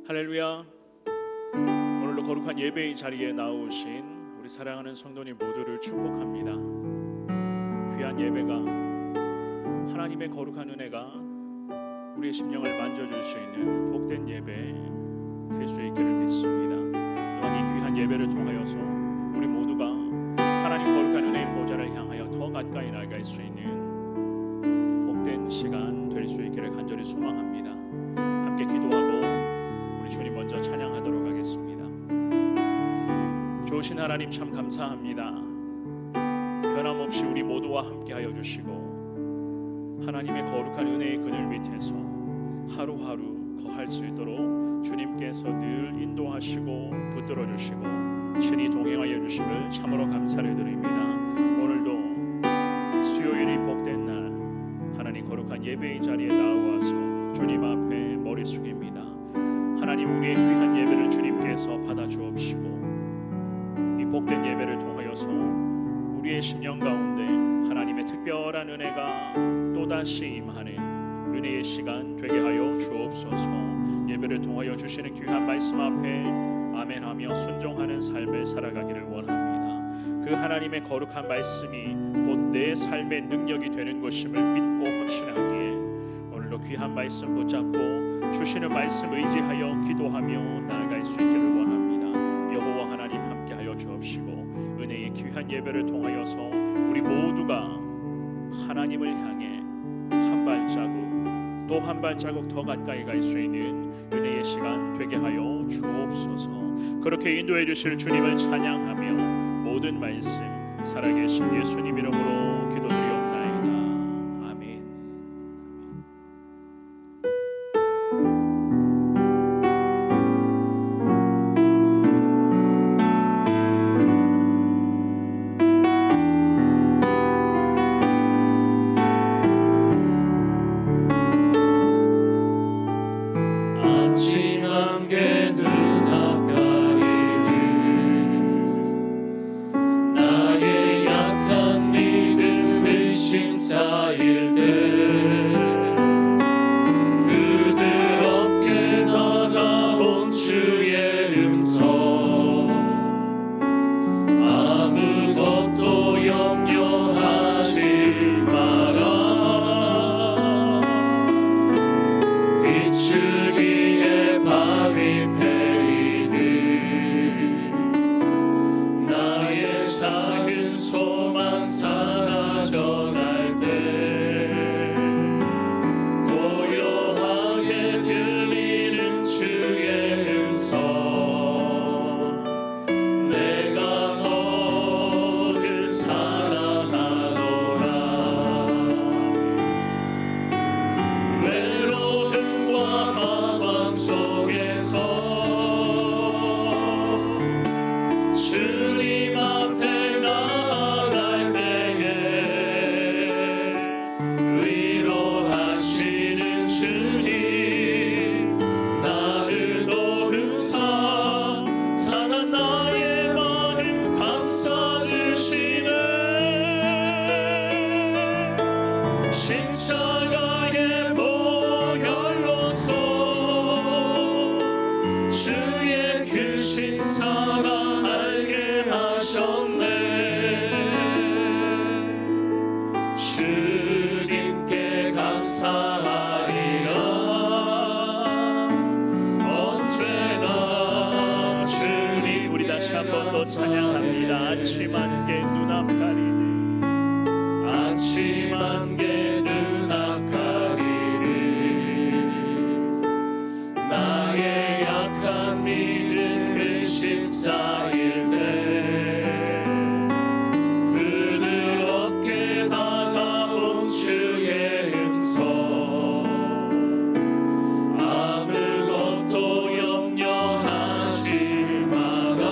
할렐루야. 오늘도 거룩한 예배의 자리에 나오신 우리 사랑하는 성도님 모두를 축복합니다. 귀한 예배가, 하나님의 거룩한 은혜가 우리의 심령을 만져줄 수 있는 복된 예배 될 수 있기를 믿습니다. 또한 이 귀한 예배를 통하여서 우리 모두가 하나님 거룩한 은혜의 보좌를 향하여 더 가까이 나아갈 수 있는 복된 시간 될 수 있기를 간절히 소망합니다. 함께 기도하고 우리 주님 먼저 찬양하도록 하겠습니다. 좋으신 하나님 참 감사합니다. 변함없이 우리 모두와 함께하여 주시고 하나님의 거룩한 은혜의 그늘 밑에서 하루하루 거할 수 있도록 주님께서 늘 인도하시고 붙들어 주시고 친히 동행하여 주심을 참으로 감사를 드립니다. 오늘도 수요일이 복된 날 하나님 거룩한 예배의 자리에 나와서 주님 앞에 머리 숙입니다. 하나님, 우리의 귀한 예배를 주님께서 받아 주옵시고 이 복된 예배를 통하여서 우리의 심령 가운데 하나님의 특별한 은혜가 또다시 임하는 은혜의 시간 되게 하여 주옵소서. 예배를 통하여 주시는 귀한 말씀 앞에 아멘하며 순종하는 삶을 살아가기를 원합니다. 그 하나님의 거룩한 말씀이 곧 내 삶의 능력이 되는 것임을 믿고 확신하기에 오늘도 귀한 말씀 붙잡고 주시는 말씀 의지하여 기도하며 나아갈 수 있기를 원합니다. 여호와 하나님 함께하여 주옵시고 은혜의 귀한 예배를 통하여서 우리 모두가 하나님을 향해 한 발자국 또 한 발자국 더 가까이 갈 수 있는 은혜의 시간 되게 하여 주옵소서. 그렇게 인도해 주실 주님을 찬양하며 모든 말씀 살아계신 예수님 이름으로 기도드리옵나이다. 아멘. 아침 안개 눈앞가리를 나의 약한 믿음 의심 쌓일 때 부드럽게 다가온 주의 음성 아무것도 염려하지 마라 비추기에 바위 페이들 나의 작은 소망 사라져갈 때 고요하게 들리는 주의 음성 내가 너를 사랑하노라 외로움과 방황 속에서 주님 앞에 나아갈 때에 위로하시는 주님 나를 도우사 상한 나의 마음 감싸주시네 십자가의 보혈로서 주의 크신 사랑 알게 하셨네 주님께 감사하리라 언제나 주님 우리 다시 한 번 더 찬양합니다. 아침 안개 눈앞 가리듯 아침 안개 눈앞 가리를 나의 약한 믿음 근심 쌓일 때 부드럽게 다가온 주의 음성 아무것도 염려하지 마라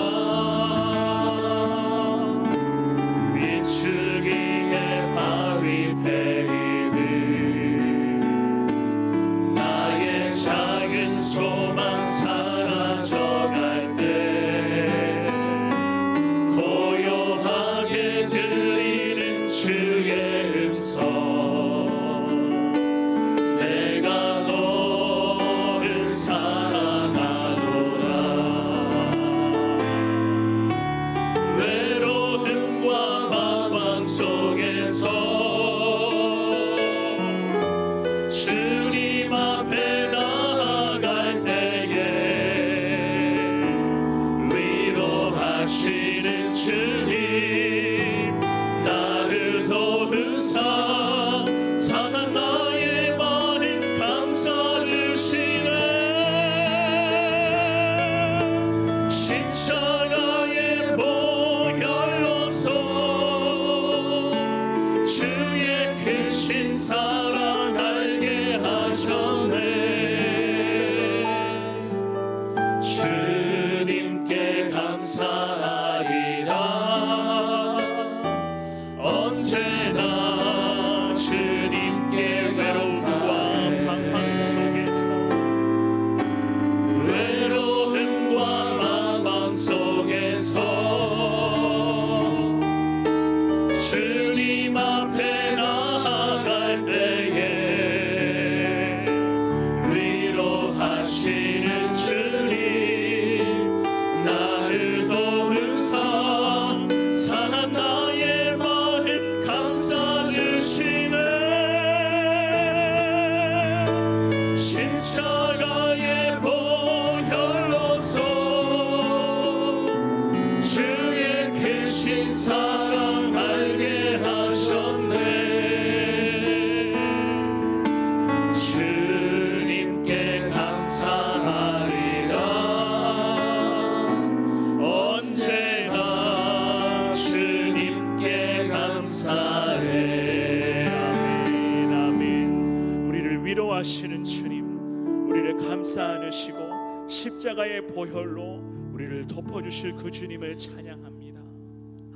우리를 감싸 안으시고 십자가의 보혈로 우리를 덮어주실 그 주님을 찬양합니다.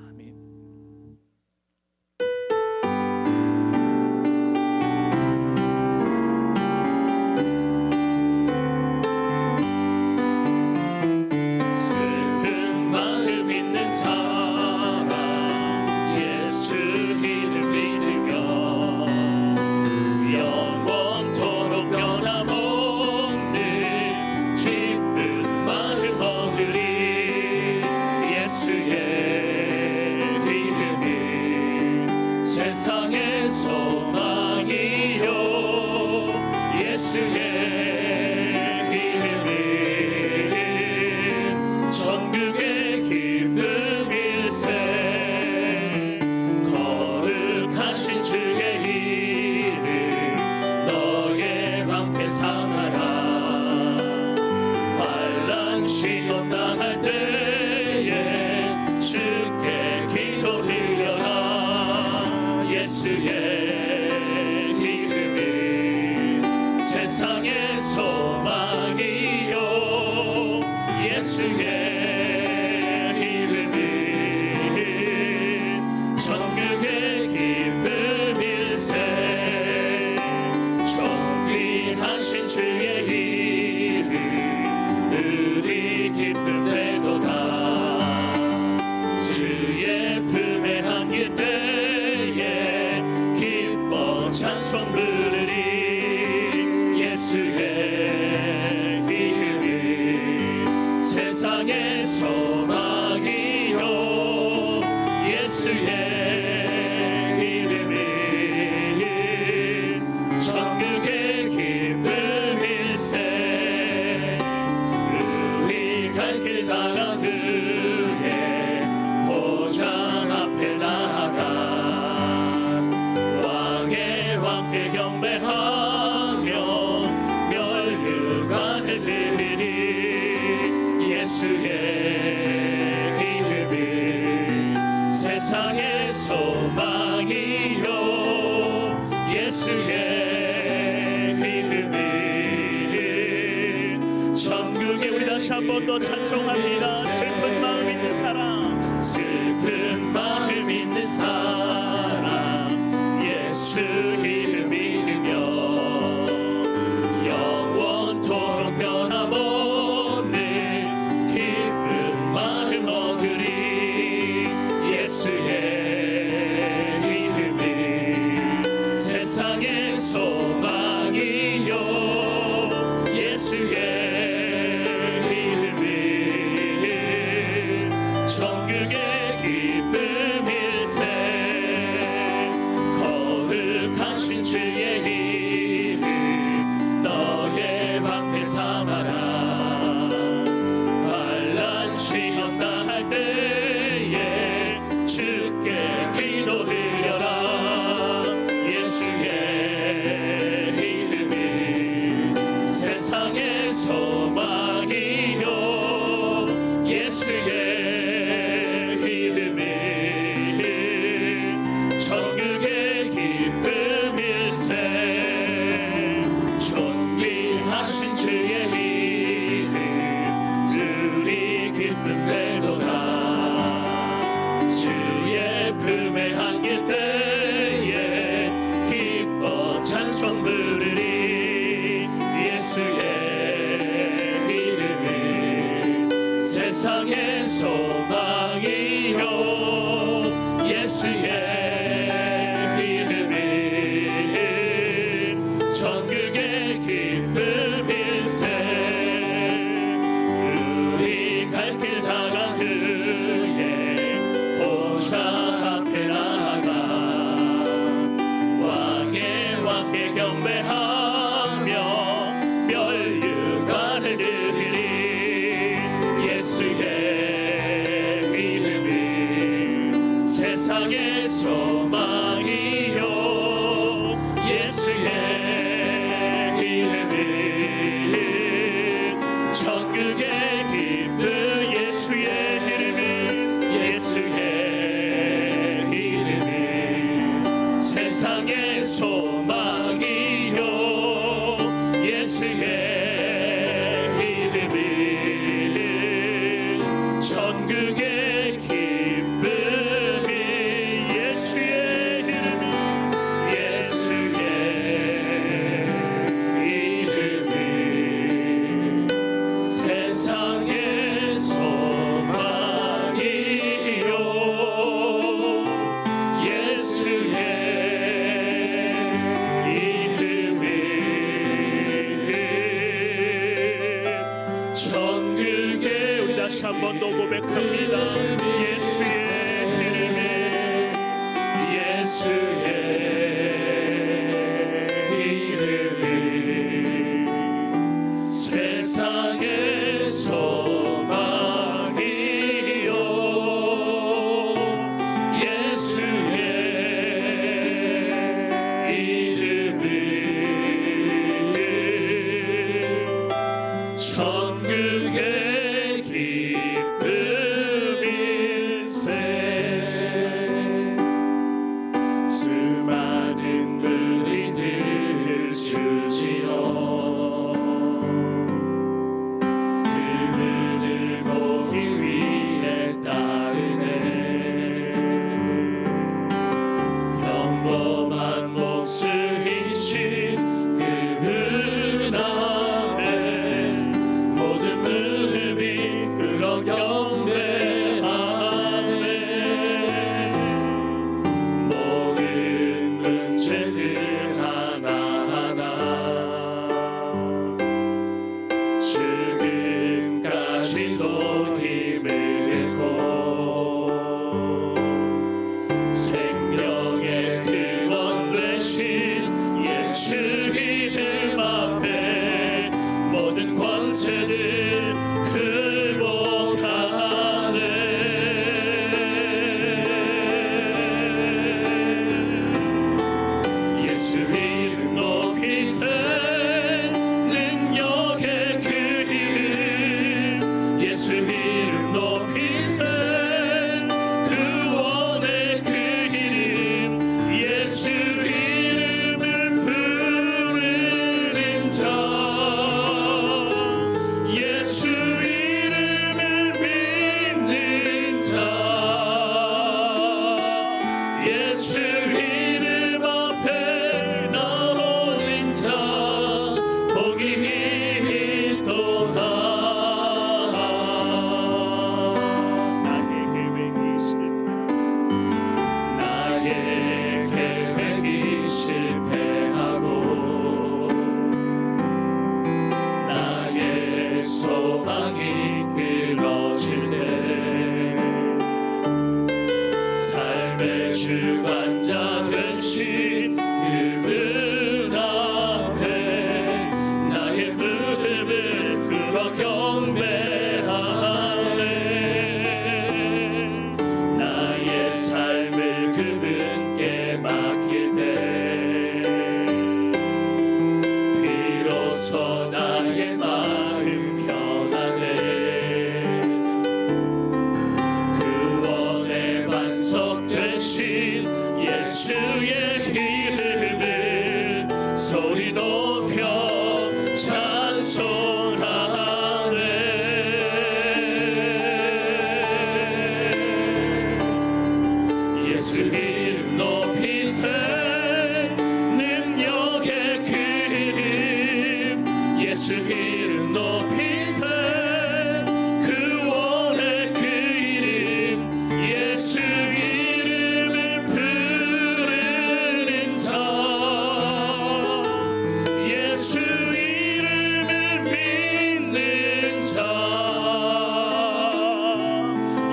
아멘. 슬픈 마음 있는 사람 예수 이름 믿으며 영원토록 변함없는 기쁜 마음 얻으리. 예수의 이름이 세상의 소망이요 예수의 천국의 기쁨일세. 거룩하신 주의 이름 너의 방패 삼아라. 환난 시험 당할 때에 주께 기도드려라. 예수의 이름이 세상의 소망이요 예수의 천국의 기쁨일세. 존귀하신 주의 이름 우리 기쁨 되도다. 주의 품에 안길 때에 기뻐 찬송 부르리. 예수의 이름이 세상의 소망이요 예수의 천국의 기쁨일세. 우리 갈 길 따라 그의 보좌 앞에 나아가 왕의 왕께 경배하며 멸류관을 드리리. 예수의 이름이 세상의 소망이요 예수의 다시 한 번 더 찬송합니다. 슬픈 마음 있는 사람 슬픈 마음 있는 사람 예수 이름 믿으며 영원토록 변함없는 기쁜 마음 얻으리. 예수의 이름이 세상의 소망이요 예수의 천국의 기쁨일세. 거룩하신 주의 이름 너의 방패 삼아라. 환난 시험 당할 때에 주께 기도드려라. 예수의 이름이 세상의 소망이요 예수의 천국의 기쁨일세. 존귀하신 주의 이름 우리 기쁨 되도다. 주의 품에 안길 때에 기뻐 찬송 부르리. 예수의 이름이 세상의 소망이요 예수의 천국의 기쁨일세. 우리 갈 길 다가 그의 보좌 앞에 나아가 왕의 왕께 경배하며 멸류관을 드리리. 예수의 이름이 세상의 소망이요 예수의 천국의 기쁨 예수의 이름이 예수의 이름이 세상의 소망이요 예수의 다시 한 번 더 고백합니다. 예수의 이름에 예수의 이름이 세상의 소망이요 예수의 이름이 천국의 기쁨일세 수많은 무리들 주시오 그분을 보기 위해 따르네 평범한 목수이신 그분 앞에 모든 무릎이 꿇어 경배하네 모든 문제들 하나하나 지금까지도 힘을 잃고 생명의 근원 되신 예수 이름 앞에 모든 권세들 굴복하네 예수 이름 높이세 능력의 그 이름 예수 이름 높이세 구원의 그 이름 예수 이름을 부르는 자 예수 이름을 믿는 자 예수 이름 앞에 나오는 자 복이 있도다 나의 계획이 실패하고 나의 소망이 끊어질 때 삶의 주관자 되신 그분 앞에 나의 무릎을 꿇어 경배하네 나의 삶을 그분께 맡길 때 비로소 나의 마음 평안해 구원의 반석 되신 예수의 이름을 소리 높여 찬송하네 예수 이름 높이세 능력의 그 이름 예수 이름 높이세 구원의 그 이름 예수 이름을 부르는 자 예수 이름을 믿는 자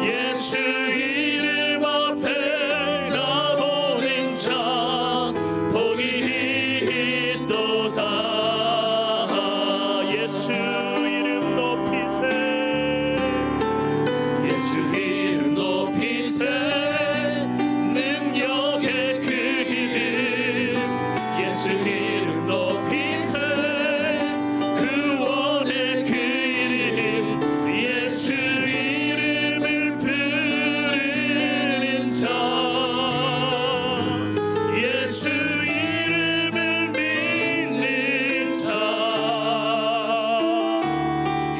예수 이름 앞에 나오는 자 복이 있도다 예수 이름 높이세 예수 이름 높이세 능력의 그 이름 예수 이름 높이세 구원의 그 이름 예수 이름을 부르는 자 예수 이름을 믿는 자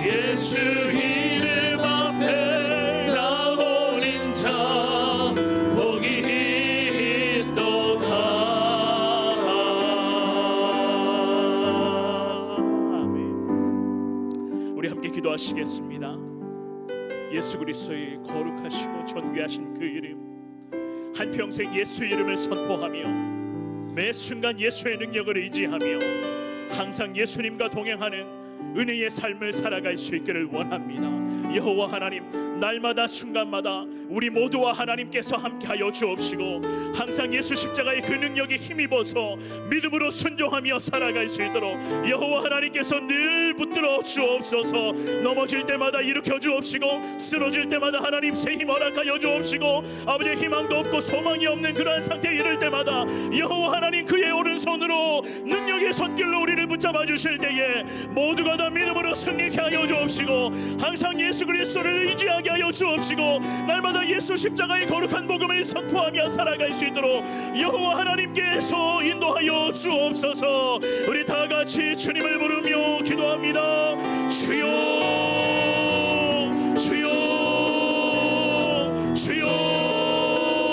예수 이름 앞에 나오는 자 복이 있도다 아멘 우리 함께 기도하시겠습니다. 예수 그리스도의 거룩하시고 존귀하신 그 이름 한평생 예수 이름을 선포하며 매 순간 예수의 능력을 의지하며 항상 예수님과 동행하는 은혜의 삶을 살아갈 수 있기를 원합니다. 여호와 하나님, 날마다 순간마다 우리 모두와 하나님께서 함께하여 주옵시고 항상 예수 십자가의 그 능력에 힘입어서 믿음으로 순종하며 살아갈 수 있도록 여호와 하나님께서 늘 붙들어 주옵소서. 넘어질 때마다 일으켜 주옵시고 쓰러질 때마다 하나님 새 힘 허락하여 주옵시고 아버지의 희망도 없고 소망이 없는 그러한 상태에 이를 때마다 여호와 하나님 그의 오른손으로 능력의 손길로 우리를 붙잡아 주실 때에 모두가 다 믿음으로 승리케 하여 주옵시고 항상 예수 그리스도를 의지하게 하여 주옵시고 날마다 예수 십자가의 거룩한 복음을 선포하며 살아갈 수 있도록 여호와 하나님께서 인도하여 주옵소서. 우리 다 같이 주님을 부르며 기도합니다. 주여 주여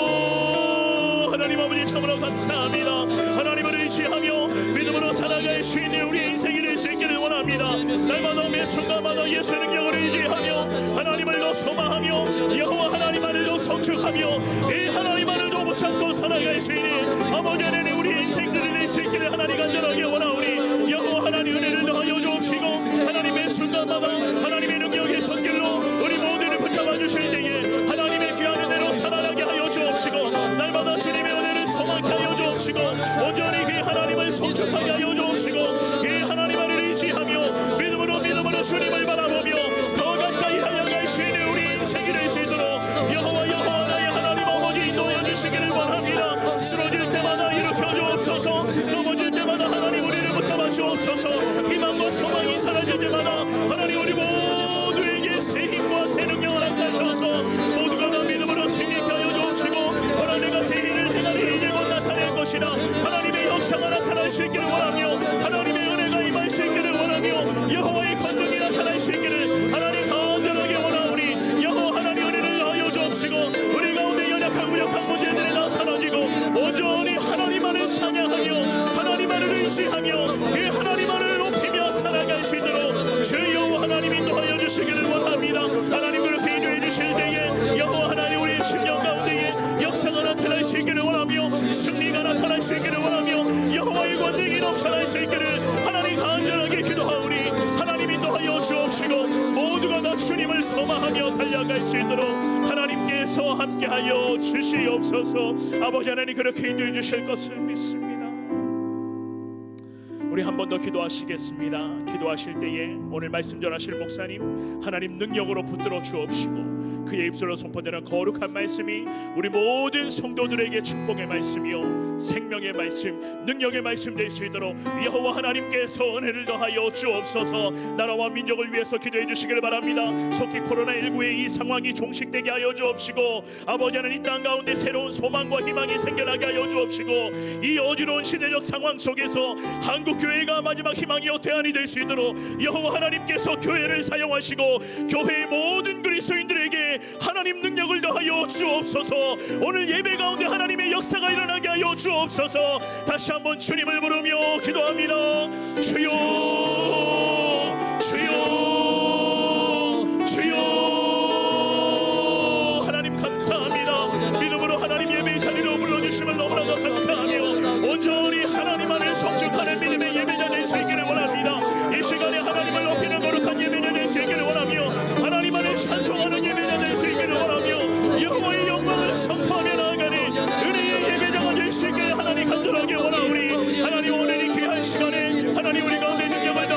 주여. 하나님 아버지 참으로 감사합니다. 하나님을 의지하며 믿음으로 살아갈 수 있는 우리의 인생이 될 수 있기를 원합니다. 날마다 매 순간마다 예수 능력을 의지하며 하나님을 더 소망하며 여호와 하나님만을 더 성축하며 이 하나님만을 더 붙잡고 살아갈 수 있는 아버지 하나님 우리 인생들이 될 수 있기를 하나님 간절하게 원하오니 여호와 하나님 은혜를 더하여 주옵시고 하나님의 순간마다 하나님의 능력의 손길로 우리 모두를 붙잡아 주실 때에 하나님의 귀한 은혜로 살아나게 하여 주옵시고 날마다 주님의 은혜를 소망케 하여 주옵시고 온전히 그 하나님을 성축하게 하여 주옵시고 그 하나님을 의지하며 믿음으로 주님을 바라보며 더 가까이 하여갈 수 있는 우리 인생이 될 수 있도록 여호와 나의 하나님 아버지 인도해 주시기를 원합니다. 쓰러질 때마다 일으켜 주옵소서. 넘어질 때마다 하나님 우리를 붙잡아 주옵소서. 희망과 소망이 사라질 때마다 하나님 우리 모두에게 새 힘과 새 능력을 안가셔서 모두가 다 믿음으로 승리케 하여 주옵시고 하나님과 새 일을 행하리 이제 곧 나타낼 것이라 하나님의 역사가 나타날 수 있기를 원하며 하나님의 은혜가 임할 수 있기를 원하며 여호와의 권능이 나타날 수 있기를 하나님 간절하게 원하오니 여호와 하나님 은혜를 하여 주옵시고 우리 가운데 연약한 무력한 문제들이 다 사라지고 온전히 하나님만을 찬양하며 하나님만을 의지하며 그 하나님만을 높이며 살아갈 수 있도록 주여 하나님 인도하여 주시기를 원합니다. 하나님 그렇게 인도해 주실 때에 여호와 하나님 우리의 심령 가운데에 역사가 나타날 수 있기를 원하며 승리가 나타날 수 있기를 원하며 여호와의 권능이 넘쳐날 수 있기를 하나님 간절하게 기도하오니 하나님 인도하여 주옵시고 모두가 다 주님을 소망하며 달려갈 수 있도록 하나님께서 함께하여 주시옵소서. 아버지 하나님 그렇게 인도해 주실 것을 믿습니다. 우리 한 번 더 기도하시겠습니다. 기도하실 때에 오늘 말씀 전하실 목사님 하나님 능력으로 붙들어 주옵시고 그의 입술로 선포되는 거룩한 말씀이 우리 모든 성도들에게 축복의 말씀이요 생명의 말씀 능력의 말씀 될 수 있도록 여호와 하나님께서 은혜를 더하여 주옵소서. 나라와 민족을 위해서 기도해 주시기를 바랍니다. 속히 코로나19의 이 상황이 종식되게 하여 주옵시고 아버지 하나님 이 땅 가운데 새로운 소망과 희망이 생겨나게 하여 주옵시고 이 어지러운 시대적 상황 속에서 한국 교회가 마지막 희망이요 대안이 될 수 있도록 여호와 하나님께서 교회를 사용하시고 교회의 모든 그리스도인들에게 하나님 능력을 더하여 주옵소서. 오늘 예배 가운데 하나님의 역사가 일어나게 하여 주옵소서. 다시 한번 주님을 부르며 기도합니다. 주여 주여 주여. 하나님 감사합니다. 믿음으로 하나님 예배 자리로 불러주심을 너무나도 감사하며 온전히 하나님 안에 성축하는 믿음의 예배자 될 수 있기를 원합니다. 이 시간에 하나님을 높이는 거룩한 예배자 될 수 있기를 원하며 하나님 안에 찬송하는 예배자 될 수 있기를 원하며 여호와의 영광을 선포하며 나아가는 은혜의 예배자가 될 수 있기를 하나님 간절하게 원하오니 하나님 오늘 이 귀한 시간에 하나님 우리 가운데 능력을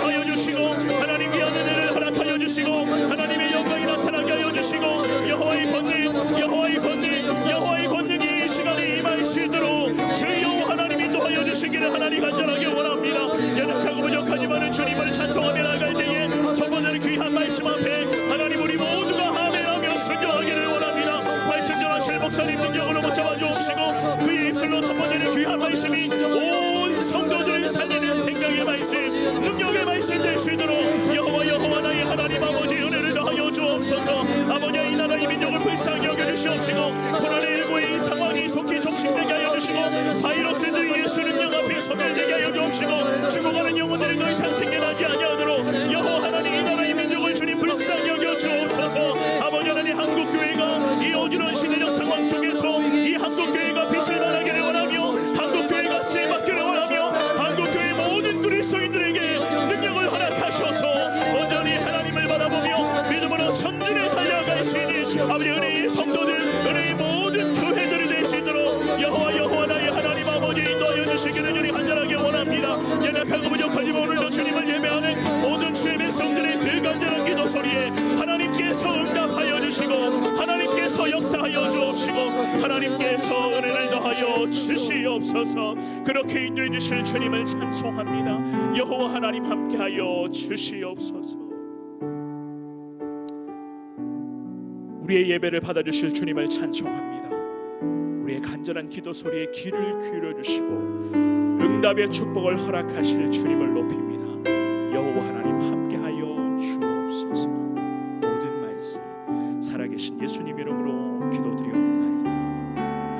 주시옵소서. 그렇게 인도해 주실 주님을 찬송합니다. 여호와 하나님 함께하여 주시옵소서. 우리의 예배를 받아주실 주님을 찬송합니다. 우리의 간절한 기도 소리에 귀를 기울여 주시고 응답의 축복을 허락하실 주님을 높입니다. 여호와 하나님 함께하여 주옵소서. 모든 말씀 살아계신 예수님 이름으로 기도드리옵나이다.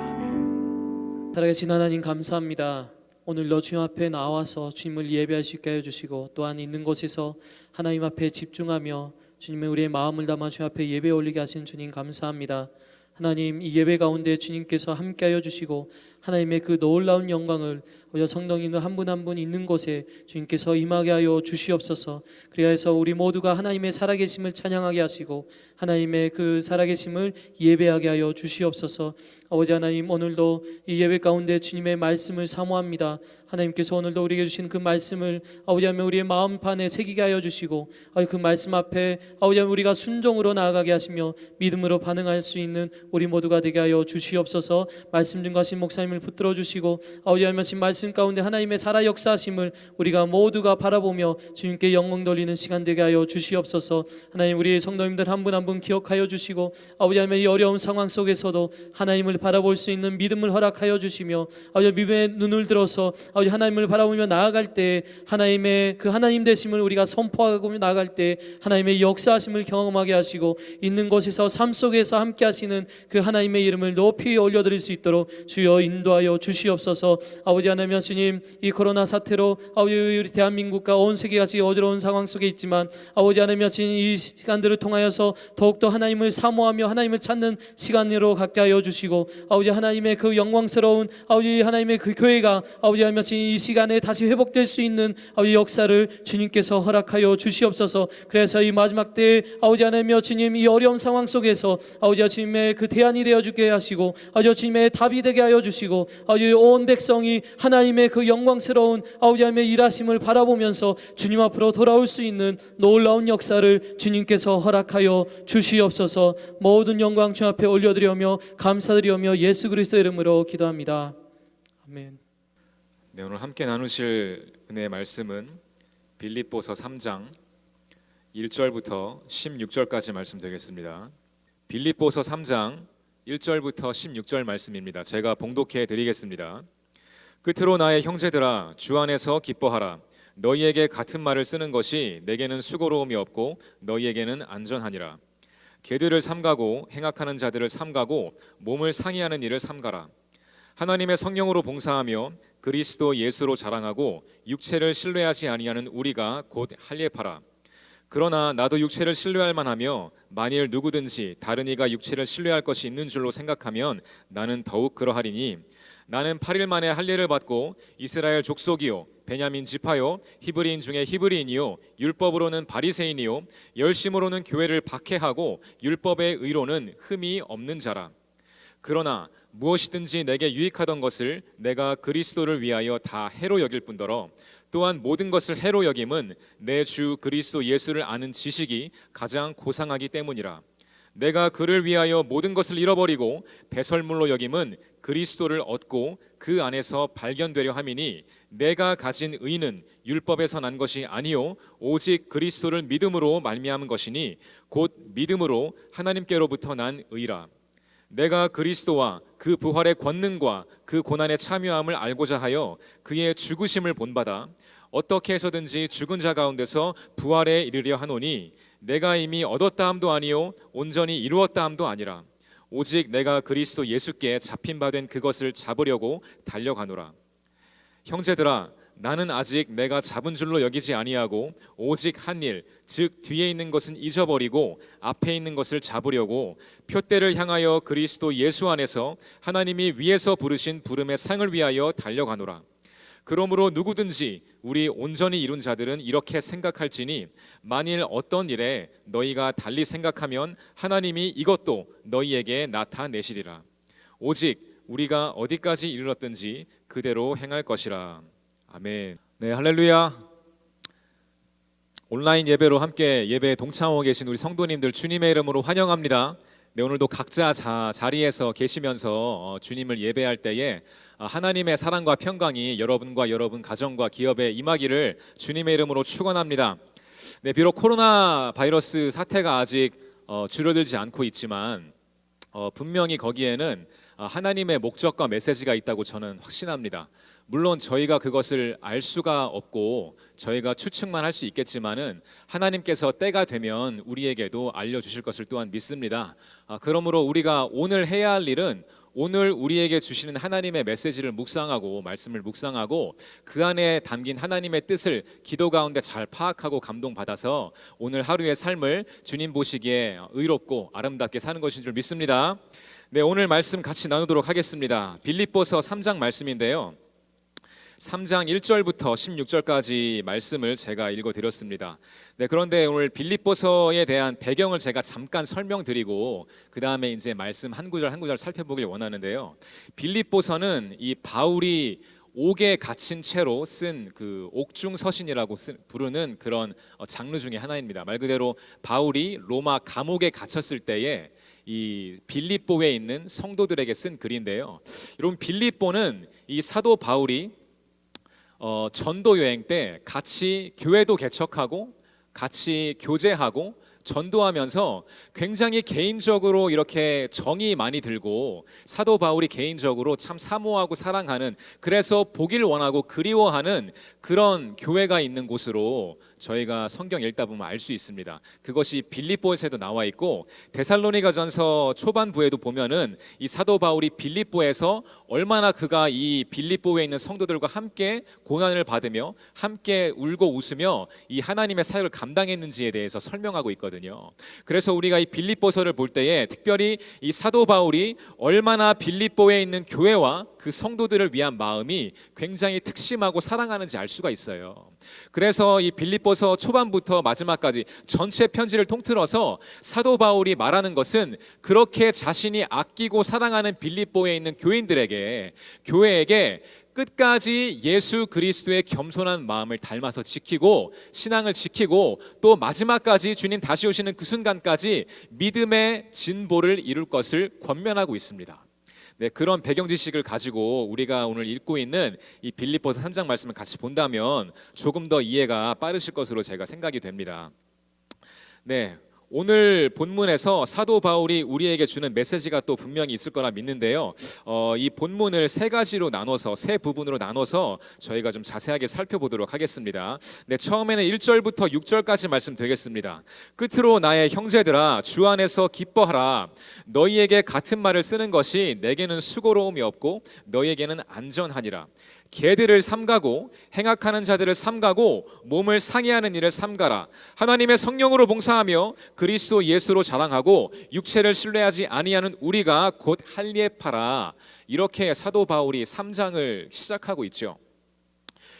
아멘. 살아계신 하나님 감사합니다. 오늘도 주님 앞에 나와서 주님을 예배할 수 있게 해주시고 또한 있는 곳에서 하나님 앞에 집중하며 주님의 우리의 마음을 담아 주님 앞에 예배 올리게 하신 주님 감사합니다. 하나님, 이 예배 가운데 주님께서 함께하여 주시고 하나님의 그 놀라운 영광을 성도님들 한 분 한 분 있는 곳에 주님께서 임하게 하여 주시옵소서. 그리하여서 우리 모두가 하나님의 살아계심을 찬양하게 하시고 하나님의 그 살아계심을 예배하게 하여 주시옵소서. 아버지 하나님, 오늘도 이 예배 가운데 주님의 말씀을 사모합니다. 하나님께서 오늘도 우리에게 주신 그 말씀을 아버지 하나님 우리의 마음판에 새기게 하여 주시고 그 말씀 앞에 아버지 하나님 우리가 순종으로 나아가게 하시며 믿음으로 반응할 수 있는 우리 모두가 되게 하여 주시옵소서. 말씀 증거하신 목사님을 붙들어 주시고 아버지 하나님 하신 말씀 가운데 하나님의 살아 역사하심을 우리가 모두가 바라보며 주님께 영광 돌리는 시간 되게 하여 주시옵소서. 하나님, 우리 성도님들 한 분 한 분 기억하여 주시고 아버지 하나님의 이 어려운 상황 속에서도 하나님을 바라볼 수 있는 믿음을 허락하여 주시며 아버지 믿음의 눈을 들어서 아버지 하나님을 바라보며 나아갈 때 하나님의 그 하나님 되심을 우리가 선포하고 나아갈 때 하나님의 역사하심을 경험하게 하시고 있는 곳에서 삶 속에서 함께 하시는 그 하나님의 이름을 높이 올려드릴 수 있도록 주여 인도하여 주시옵소서. 아버지 하나님 주님, 이 코로나 사태로 아버지 우리 대한민국과 온 세계가 지금 어지러운 상황 속에 있지만 아버지 하나님 주님, 이 시간들을 통하여서 더욱더 하나님을 사모하며 하나님을 찾는 시간으로 갖게 하여 주시고 아버지 하나님의 그 영광스러운 아버지 하나님의 그 교회가 아버지 하나님 이 시간에 다시 회복될 수 있는 아버지 역사를 주님께서 허락하여 주시옵소서. 그래서 이 마지막 때에 아버지 하나님 주님, 이 어려운 상황 속에서 아버지 주님의 그 대안이 되어 주게 하시고 아버지 주님의 답이 되게 하여 주시고 아버지 온 백성이 하나님의 그 영광스러운 아버지 하나님의 일하심을 바라보면서 주님 앞으로 돌아올 수 있는 놀라운 역사를 주님께서 허락하여 주시옵소서. 모든 영광 주 앞에 올려드리며 감사드리며 예수 그리스도 이름으로 기도합니다. 아멘. 네, 오늘 함께 나누실 은혜의 말씀은 빌립보서 3장 1절부터 16절까지 말씀 되겠습니다. 빌립보서 3장 1절부터 16절 말씀입니다. 제가 봉독해 드리겠습니다. 끝으로 나의 형제들아, 주 안에서 기뻐하라. 너희에게 같은 말을 쓰는 것이 내게는 수고로움이 없고 너희에게는 안전하니라. 개들을 삼가고 행악하는 자들을 삼가고 몸을 상의하는 일을 삼가라. 하나님의 성령으로 봉사하며 그리스도 예수로 자랑하고 육체를 신뢰하지 아니하는 우리가 곧 할례파라. 그러나 나도 육체를 신뢰할 만하며 만일 누구든지 다른 이가 육체를 신뢰할 것이 있는 줄로 생각하면 나는 더욱 그러하리니 나는 8일 만에 할례를 받고 이스라엘 족속이요 베냐민 지파요 히브리인 중에 히브리인이요 율법으로는 바리새인이요 열심으로는 교회를 박해하고 율법의 의로는 흠이 없는 자라. 그러나 무엇이든지 내게 유익하던 것을 내가 그리스도를 위하여 다 해로 여길 뿐더러 또한 모든 것을 해로 여김은 내 주 그리스도 예수를 아는 지식이 가장 고상하기 때문이라. 내가 그를 위하여 모든 것을 잃어버리고 배설물로 여김은 그리스도를 얻고 그 안에서 발견되려 함이니 내가 가진 의는 율법에서 난 것이 아니요 오직 그리스도를 믿음으로 말미암은 것이니 곧 믿음으로 하나님께로부터 난 의라. 내가 그리스도와 그 부활의 권능과 그 고난의 참여함을 알고자 하여 그의 죽으심을 본받아 어떻게 해서든지 죽은 자 가운데서 부활에 이르려 하노니 내가 이미 얻었다 함도 아니요 온전히 이루었다 함도 아니라 오직 내가 그리스도 예수께 잡힌 바 된 그것을 잡으려고 달려가노라. 형제들아, 나는 아직 내가 잡은 줄로 여기지 아니하고 오직 한 일, 즉 뒤에 있는 것은 잊어버리고 앞에 있는 것을 잡으려고 표대를 향하여 그리스도 예수 안에서 하나님이 위에서 부르신 부름의 상을 위하여 달려가노라. 그러므로 누구든지 우리 온전히 이룬 자들은 이렇게 생각할지니 만일 어떤 일에 너희가 달리 생각하면 하나님이 이것도 너희에게 나타내시리라. 오직 우리가 어디까지 이르렀든지 그대로 행할 것이라. 아멘. 네, 할렐루야. 온라인 예배로 함께 예배에 동참하고 계신 우리 성도님들 주님의 이름으로 환영합니다. 네, 오늘도 각자 자리에서 계시면서 주님을 예배할 때에 하나님의 사랑과 평강이 여러분과 여러분 가정과 기업에 임하기를 주님의 이름으로 축원합니다. 네, 비록 코로나 바이러스 사태가 아직 줄어들지 않고 있지만 분명히 거기에는 하나님의 목적과 메시지가 있다고 저는 확신합니다. 물론 저희가 그것을 알 수가 없고 저희가 추측만 할 수 있겠지만은 하나님께서 때가 되면 우리에게도 알려주실 것을 또한 믿습니다. 그러므로 우리가 오늘 해야 할 일은 오늘 우리에게 주시는 하나님의 메시지를 묵상하고 말씀을 묵상하고 그 안에 담긴 하나님의 뜻을 기도 가운데 잘 파악하고 감동받아서 오늘 하루의 삶을 주님 보시기에 의롭고 아름답게 사는 것인 줄 믿습니다. 네, 오늘 말씀 같이 나누도록 하겠습니다. 빌립보서 3장 말씀인데요. 3장 1절부터 16절까지 말씀을 제가 읽어드렸습니다. 네, 그런데 오늘 빌립보서에 대한 배경을 제가 잠깐 설명드리고 그 다음에 이제 말씀 한 구절 한 구절 살펴보길 원하는데요. 빌립보서는 이 바울이 옥에 갇힌 채로 쓴 그 옥중서신이라고 부르는 그런 장르 중에 하나입니다. 말 그대로 바울이 로마 감옥에 갇혔을 때에 이 빌립보에 있는 성도들에게 쓴 글인데요. 여러분, 빌립보는 이 사도 바울이 전도 여행 때 같이 교회도 개척하고 같이 교제하고 전도하면서 굉장히 개인적으로 이렇게 정이 많이 들고 사도 바울이 개인적으로 참 사모하고 사랑하는, 그래서 보길 원하고 그리워하는 그런 교회가 있는 곳으로 저희가 성경 읽다 보면 알 수 있습니다. 그것이 빌립보에서도 나와 있고 데살로니가전서 초반부에도 보면은 이 사도 바울이 빌립보에서 얼마나 그가 이 빌립보에 있는 성도들과 함께 고난을 받으며 함께 울고 웃으며 이 하나님의 사역을 감당했는지에 대해서 설명하고 있거든요. 그래서 우리가 이 빌립보서를 볼 때에 특별히 이 사도 바울이 얼마나 빌립보에 있는 교회와 그 성도들을 위한 마음이 굉장히 특심하고 사랑하는지 알 수가 있어요. 그래서 이 빌립보서 초반부터 마지막까지 전체 편지를 통틀어서 사도 바울이 말하는 것은 그렇게 자신이 아끼고 사랑하는 빌립보에 있는 교회에게 끝까지 예수 그리스도의 겸손한 마음을 닮아서 지키고 신앙을 지키고 또 마지막까지 주님 다시 오시는 그 순간까지 믿음의 진보를 이룰 것을 권면하고 있습니다. 네, 그런 배경 지식을 가지고 우리가 오늘 읽고 있는 이 빌립보서 3장 말씀을 같이 본다면 조금 더 이해가 빠르실 것으로 제가 생각이 됩니다. 네, 오늘 본문에서 사도 바울이 우리에게 주는 메시지가 또 분명히 있을 거라 믿는데요. 이 본문을 세 가지로 나눠서 세 부분으로 나눠서 저희가 좀 자세하게 살펴보도록 하겠습니다. 네, 처음에는 1절부터 6절까지 말씀 되겠습니다. 끝으로 나의 형제들아 주 안에서 기뻐하라. 너희에게 같은 말을 쓰는 것이 내게는 수고로움이 없고 너희에게는 안전하니라. 개들을 삼가고 행악하는 자들을 삼가고 몸을 상해하는 일을 삼가라. 하나님의 성령으로 봉사하며 그리스도 예수로 자랑하고 육체를 신뢰하지 아니하는 우리가 곧 할례파라. 이렇게 사도 바울이 3장을 시작하고 있죠.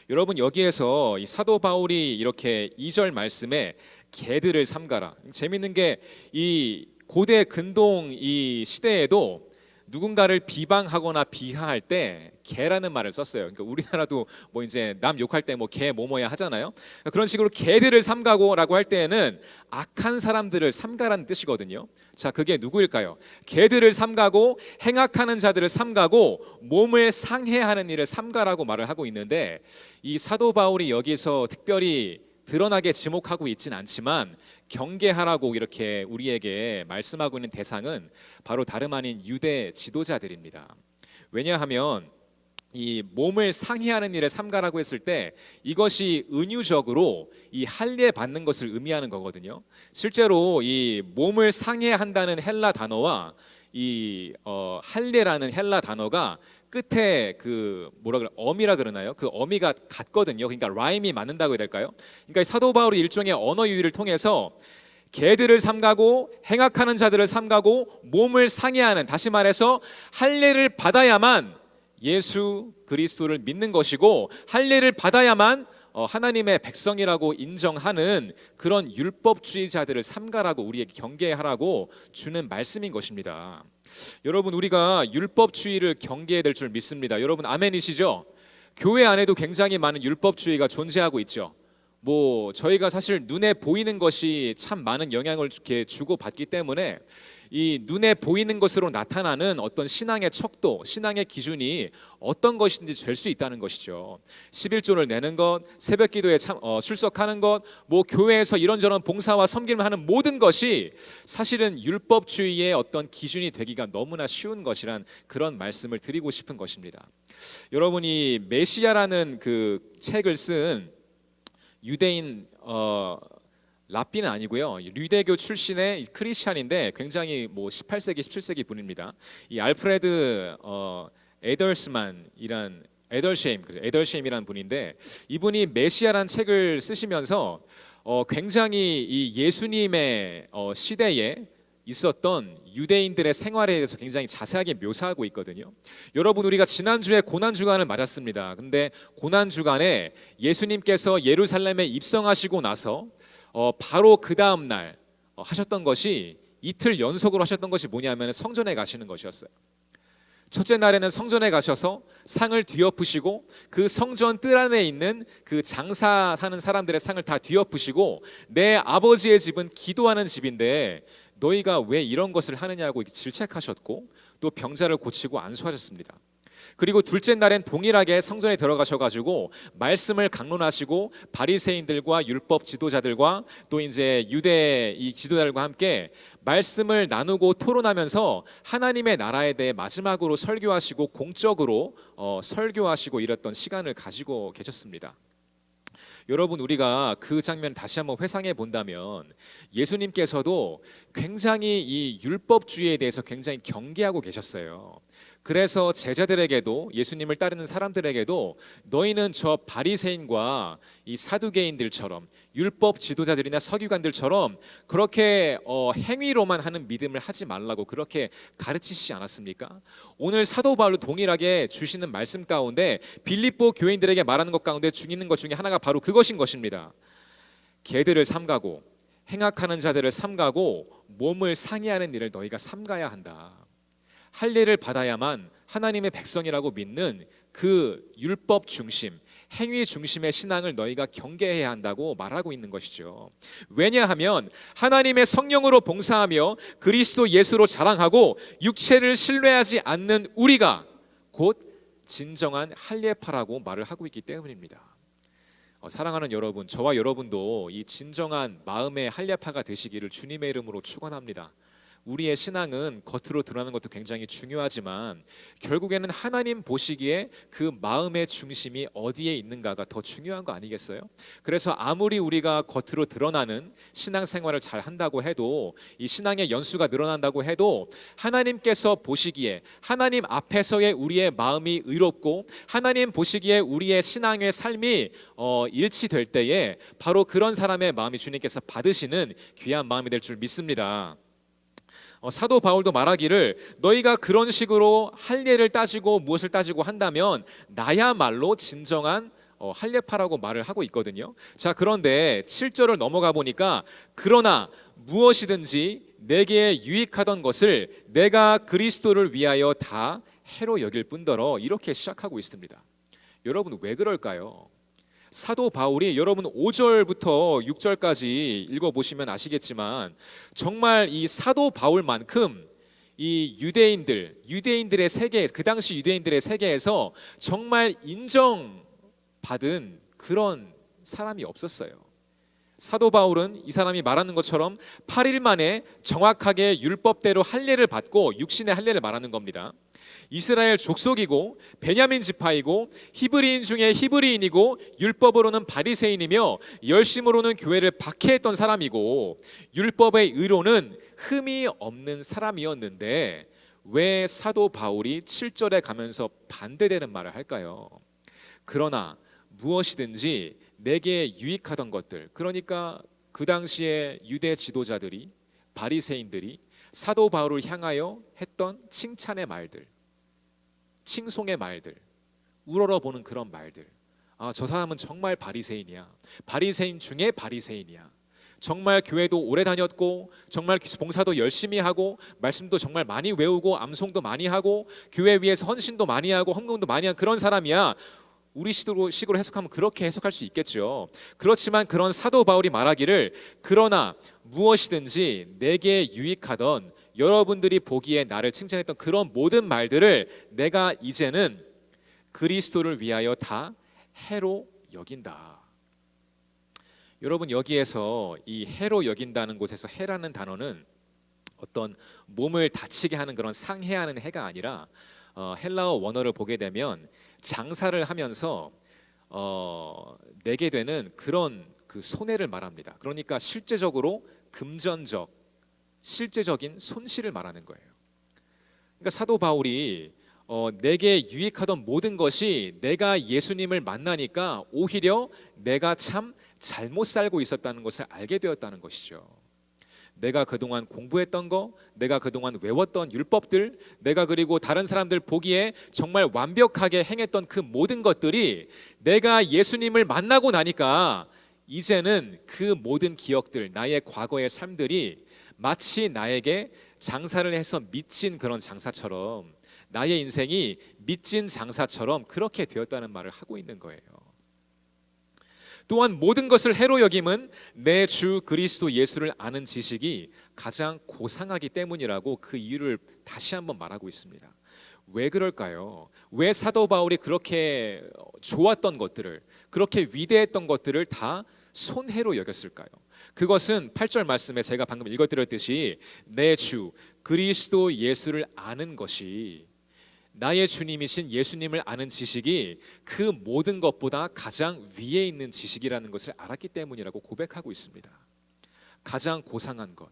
여러분, 여기에서 이 사도 바울이 이렇게 2절 말씀에 개들을 삼가라. 재밌는 게 이 고대 근동 이 시대에도 누군가를 비방하거나 비하할 때 개라는 말을 썼어요. 그러니까 우리나라도 뭐 이제 남 욕할 때 뭐 개 뭐뭐야 하잖아요. 그런 식으로 개들을 삼가고라고 할 때에는 악한 사람들을 삼가라는 뜻이거든요. 자, 그게 누구일까요? 개들을 삼가고 행악하는 자들을 삼가고 몸을 상해하는 일을 삼가라고 말을 하고 있는데, 이 사도 바울이 여기서 특별히 드러나게 지목하고 있지는 않지만 경계하라고 이렇게 우리에게 말씀하고 있는 대상은 바로 다름 아닌 유대 지도자들입니다. 왜냐하면 이 몸을 상해하는 일을 삼가라고 했을 때 이것이 은유적으로 이 할례 받는 것을 의미하는 거거든요. 실제로 이 몸을 상해한다는 헬라 단어와 이 할례라는 헬라 단어가 끝에 그 뭐라 그래, 어미라 그러나요? 그 어미가 같거든요. 그러니까 라임이 맞는다고 해야 될까요? 그러니까 사도 바울이 일종의 언어 유희를 통해서 개들을 삼가고 행악하는 자들을 삼가고 몸을 상해하는, 다시 말해서 할례를 받아야만 예수 그리스도를 믿는 것이고 할례를 받아야만 하나님의 백성이라고 인정하는 그런 율법주의자들을 삼가라고 우리에게 경계하라고 주는 말씀인 것입니다. 여러분, 우리가 율법주의를 경계해야 될 줄 믿습니다. 여러분, 아멘이시죠? 교회 안에도 굉장히 많은 율법주의가 존재하고 있죠. 뭐 저희가 사실 눈에 보이는 것이 참 많은 영향을 이렇게 주고 받기 때문에 이 눈에 보이는 것으로 나타나는 어떤 신앙의 척도, 신앙의 기준이 어떤 것인지 될 수 있다는 것이죠. 11조를 내는 것, 새벽 기도에 출석하는 것, 뭐 교회에서 이런저런 봉사와 섬김을 하는 모든 것이 사실은 율법주의의 어떤 기준이 되기가 너무나 쉬운 것이란 그런 말씀을 드리고 싶은 것입니다. 여러분이 메시아라는 그 책을 쓴 유대인 랍비는 아니고요. 유대교 출신의 크리스찬인데 굉장히 뭐 18세기, 17세기 분입니다. 이 알프레드 에덜쉐임이라는 분인데 이분이 메시아라는 책을 쓰시면서 굉장히 이 예수님의 시대에 있었던 유대인들의 생활에 대해서 굉장히 자세하게 묘사하고 있거든요. 여러분, 우리가 지난주에 고난주간을 맞았습니다. 근데 고난주간에 예수님께서 예루살렘에 입성하시고 나서 바로 그 다음 날 하셨던 것이, 이틀 연속으로 하셨던 것이 뭐냐면 성전에 가시는 것이었어요. 첫째 날에는 성전에 가셔서 상을 뒤엎으시고 그 성전 뜰 안에 있는 그 장사 사는 사람들의 상을 다 뒤엎으시고, 내 아버지의 집은 기도하는 집인데 너희가 왜 이런 것을 하느냐고 질책하셨고, 또 병자를 고치고 안수하셨습니다. 그리고 둘째 날엔 동일하게 성전에 들어가셔가지고 말씀을 강론하시고 바리새인들과 율법 지도자들과 또 이제 유대 이 지도자들과 함께 말씀을 나누고 토론하면서 하나님의 나라에 대해 마지막으로 설교하시고 공적으로 설교하시고 이랬던 시간을 가지고 계셨습니다. 여러분, 우리가 그 장면 다시 한번 회상해 본다면 예수님께서도 굉장히 이 율법주의에 대해서 굉장히 경계하고 계셨어요. 그래서 제자들에게도, 예수님을 따르는 사람들에게도 너희는 저 바리새인과 이 사두개인들처럼, 율법 지도자들이나 서기관들처럼 그렇게 행위로만 하는 믿음을 하지 말라고 그렇게 가르치시지 않았습니까? 오늘 사도 바울도 동일하게 주시는 말씀 가운데 빌립보 교인들에게 말하는 것 가운데 중있는 것 중에 하나가 바로 그것인 것입니다. 개들을 삼가고 행악하는 자들을 삼가고 몸을 상해하는 일을 너희가 삼가야 한다. 할 일을 받아야만 하나님의 백성이라고 믿는 그 율법 중심, 행위 중심의 신앙을 너희가 경계해야 한다고 말하고 있는 것이죠. 왜냐하면 하나님의 성령으로 봉사하며 그리스도 예수로 자랑하고 육체를 신뢰하지 않는 우리가 곧 진정한 할례파라고 말을 하고 있기 때문입니다. 사랑하는 여러분, 저와 여러분도 이 진정한 마음의 할례파가 되시기를 주님의 이름으로 축원합니다. 우리의 신앙은 겉으로 드러나는 것도 굉장히 중요하지만 결국에는 하나님 보시기에 그 마음의 중심이 어디에 있는가가 더 중요한 거 아니겠어요? 그래서 아무리 우리가 겉으로 드러나는 신앙생활을 잘 한다고 해도, 이 신앙의 연수가 늘어난다고 해도 하나님께서 보시기에, 하나님 앞에서의 우리의 마음이 의롭고 하나님 보시기에 우리의 신앙의 삶이 일치될 때에 바로 그런 사람의 마음이 주님께서 받으시는 귀한 마음이 될 줄 믿습니다. 사도 바울도 말하기를 너희가 그런 식으로 할례를 따지고 무엇을 따지고 한다면 나야말로 진정한 할례파라고 말을 하고 있거든요. 자, 그런데 7절을 넘어가 보니까 그러나 무엇이든지 내게 유익하던 것을 내가 그리스도를 위하여 다 해로 여길 뿐더러 이렇게 시작하고 있습니다. 여러분, 왜 그럴까요? 사도 바울이, 여러분 5절부터 6절까지 읽어보시면 아시겠지만 정말 이 사도 바울만큼 이 유대인들의 세계, 그 당시 유대인들의 세계에서 정말 인정받은 그런 사람이 없었어요. 사도 바울은 이 사람이 말하는 것처럼 8일 만에 정확하게 율법대로 할례를 받고 육신의 할례를 말하는 겁니다. 이스라엘 족속이고 베냐민 지파이고 히브리인 중에 히브리인이고 율법으로는 바리새인이며 열심으로는 교회를 박해했던 사람이고 율법의 의로는 흠이 없는 사람이었는데 왜 사도 바울이 7절에 가면서 반대되는 말을 할까요? 그러나 무엇이든지 내게 유익하던 것들, 그러니까 그 당시에 유대 지도자들이, 바리새인들이 사도 바울을 향하여 했던 칭찬의 말들, 칭송의 말들, 우러러보는 그런 말들, 저 사람은 정말 바리새인이야, 바리새인 중에 바리새인이야, 정말 교회도 오래 다녔고 정말 봉사도 열심히 하고 말씀도 정말 많이 외우고 암송도 많이 하고 교회 위해서 헌신도 많이 하고 헌금도 많이 한 그런 사람이야. 우리 식으로 해석하면 그렇게 해석할 수 있겠죠. 그렇지만 그런 사도 바울이 말하기를 그러나 무엇이든지 내게 유익하던 여러분들이 보기에 나를 칭찬했던 그런 모든 말들을 내가 이제는 그리스도를 위하여 다 해로 여긴다. 여러분 여기에서 이 해로 여긴다는 곳에서 해라는 단어는 어떤 몸을 다치게 하는 그런 상해하는 해가 아니라 헬라어 원어를 보게 되면 장사를 하면서 내게 되는 그런 그 손해를 말합니다. 그러니까 실제적으로 금전적, 실제적인 손실을 말하는 거예요. 그러니까 사도 바울이 내게 유익하던 모든 것이 내가 예수님을 만나니까 오히려 내가 참 잘못 살고 있었다는 것을 알게 되었다는 것이죠. 내가 그동안 공부했던 거, 내가 그동안 외웠던 율법들, 내가 그리고 다른 사람들 보기에 정말 완벽하게 행했던 그 모든 것들이 내가 예수님을 만나고 나니까 이제는 그 모든 기억들, 나의 과거의 삶들이 마치 나에게 장사를 해서 미친 그런 장사처럼, 나의 인생이 미친 장사처럼 그렇게 되었다는 말을 하고 있는 거예요. 또한 모든 것을 해로 여김은 내 주 그리스도 예수를 아는 지식이 가장 고상하기 때문이라고 그 이유를 다시 한번 말하고 있습니다. 왜 그럴까요? 왜 사도 바울이 그렇게 좋았던 것들을, 그렇게 위대했던 것들을 다 손해로 여겼을까요? 그것은 8절 말씀에 제가 방금 읽어드렸듯이 내 주 그리스도 예수를 아는 것이, 나의 주님이신 예수님을 아는 지식이 그 모든 것보다 가장 위에 있는 지식이라는 것을 알았기 때문이라고 고백하고 있습니다. 가장 고상한 것,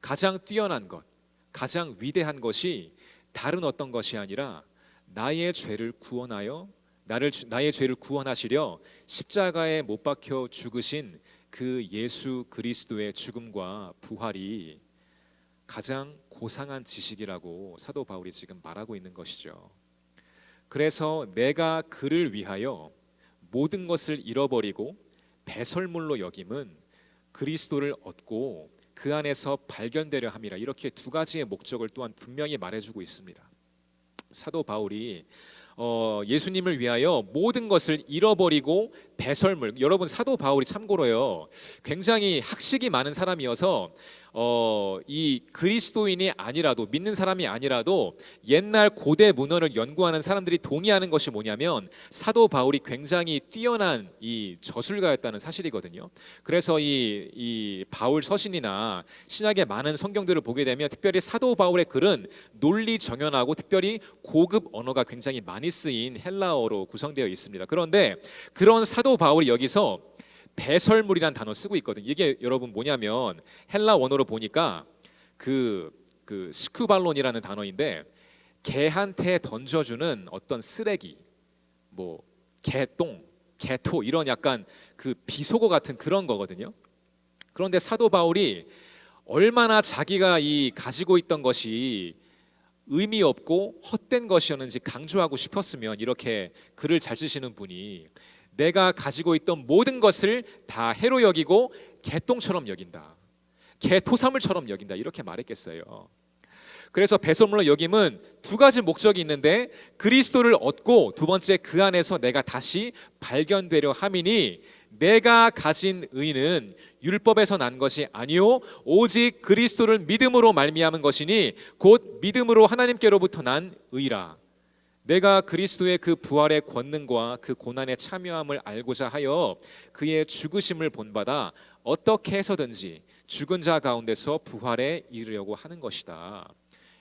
가장 뛰어난 것, 가장 위대한 것이 다른 어떤 것이 아니라 나의 죄를 구원하여 나의 죄를 구원하시려 십자가에 못 박혀 죽으신 그 예수 그리스도의 죽음과 부활이 가장 고상한 지식이라고 사도 바울이 지금 말하고 있는 것이죠. 그래서 내가 그를 위하여 모든 것을 잃어버리고 배설물로 여김은 그리스도를 얻고 그 안에서 발견되려 함이라. 이렇게 두 가지의 목적을 또한 분명히 말해주고 있습니다. 사도 바울이 예수님을 위하여 모든 것을 잃어버리고 배설물, 여러분 사도 바울이 참고로요 굉장히 학식이 많은 사람이어서 이 그리스도인이 아니라도, 믿는 사람이 아니라도 옛날 고대 문헌을 연구하는 사람들이 동의하는 것이 뭐냐면 사도 바울이 굉장히 뛰어난 이 저술가였다는 사실이거든요. 그래서 이 바울 서신이나 신약의 많은 성경들을 보게 되면 특별히 사도 바울의 글은 논리 정연하고 특별히 고급 언어가 굉장히 많이 쓰인 헬라어로 구성되어 있습니다. 그런데 그런 사도 바울이 여기서 배설물이란 단어 쓰고 있거든요. 이게 여러분 뭐냐면 헬라 원어로 보니까 그 스쿠발론이라는 단어인데 개한테 던져주는 어떤 쓰레기, 뭐 개똥, 개토 이런 약간 그 비속어 같은 그런 거거든요. 그런데 사도 바울이 얼마나 자기가 이 가지고 있던 것이 의미 없고 헛된 것이었는지 강조하고 싶었으면 이렇게 글을 잘 쓰시는 분이 내가 가지고 있던 모든 것을 다 해로 여기고 개똥처럼 여긴다, 개토사물처럼 여긴다 이렇게 말했겠어요. 그래서 배설물로 여김은 두 가지 목적이 있는데 그리스도를 얻고 두 번째 그 안에서 내가 다시 발견되려 함이니 내가 가진 의는 율법에서 난 것이 아니요 오직 그리스도를 믿음으로 말미암은 것이니 곧 믿음으로 하나님께로부터 난 의라. 내가 그리스도의 그 부활의 권능과 그 고난에 참여함을 알고자 하여 그의 죽으심을 본받아 어떻게 해서든지 죽은 자 가운데서 부활에 이르려고 하는 것이다.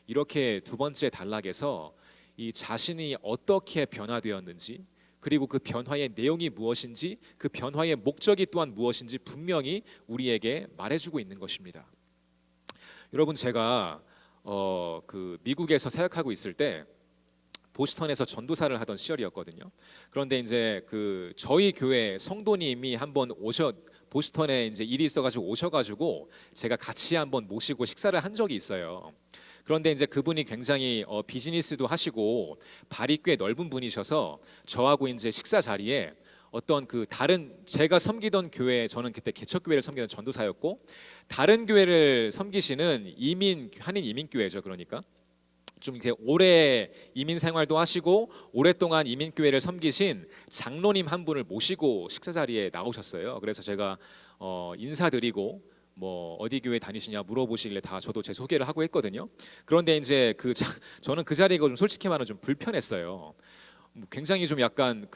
이렇게 두 번째 단락에서 이 자신이 어떻게 변화되었는지, 그리고 그 변화의 내용이 무엇인지, 그 변화의 목적이 또한 무엇인지 분명히 우리에게 말해주고 있는 것입니다. 여러분, 제가 그 미국에서 사역하고 있을 때 보스턴에서 전도사를 하던 시절이었거든요. 그런데 이제 그 저희 교회 성도님이 한번 보스턴에 이제 일이 있어가지고 오셔가지고 제가 같이 한번 모시고 식사를 한 적이 있어요. 그런데 이제 그분이 굉장히 비즈니스도 하시고 발이 꽤 넓은 분이셔서 저하고 이제 식사 자리에 어떤 그 다른 제가 섬기던 교회, 저는 그때 개척교회를 섬기던 전도사였고 다른 교회를 섬기시는 한인 이민 교회죠. 그러니까 좀 이렇게 오래 이민 생활도 하시고 오랫동안 이민교회를 섬기신 장로님 한 분을 모시고 식사 자리에 나오셨어요. 그래서 제가 인사드리고 뭐 어디 교회 다니시냐 물어보시길래 다 저도 제 소개를 하고 했거든요. 그런데 이제 저는 그 자리가 좀 솔직히 말하면 좀 불편했어요. 굉장히 좀 약간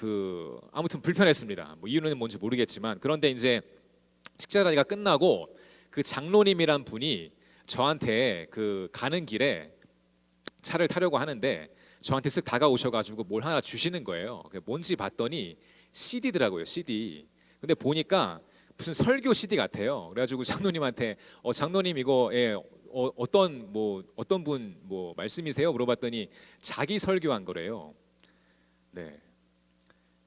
아무튼 불편했습니다. 뭐 이유는 뭔지 모르겠지만, 그런데 이제 식사 자리가 끝나고 그 장로님이란 분이 저한테 가는 길에 차를 타려고 하는데 저한테 쓱 다가오셔가지고 뭘 하나 주시는 거예요. 그게 뭔지 봤더니 CD더라고요, CD. 근데 보니까 무슨 설교 CD 같아요. 그래가지고 장로님한테 장로님 이거 어떤 분 뭐 말씀이세요? 물어봤더니 자기 설교한 거래요. 네,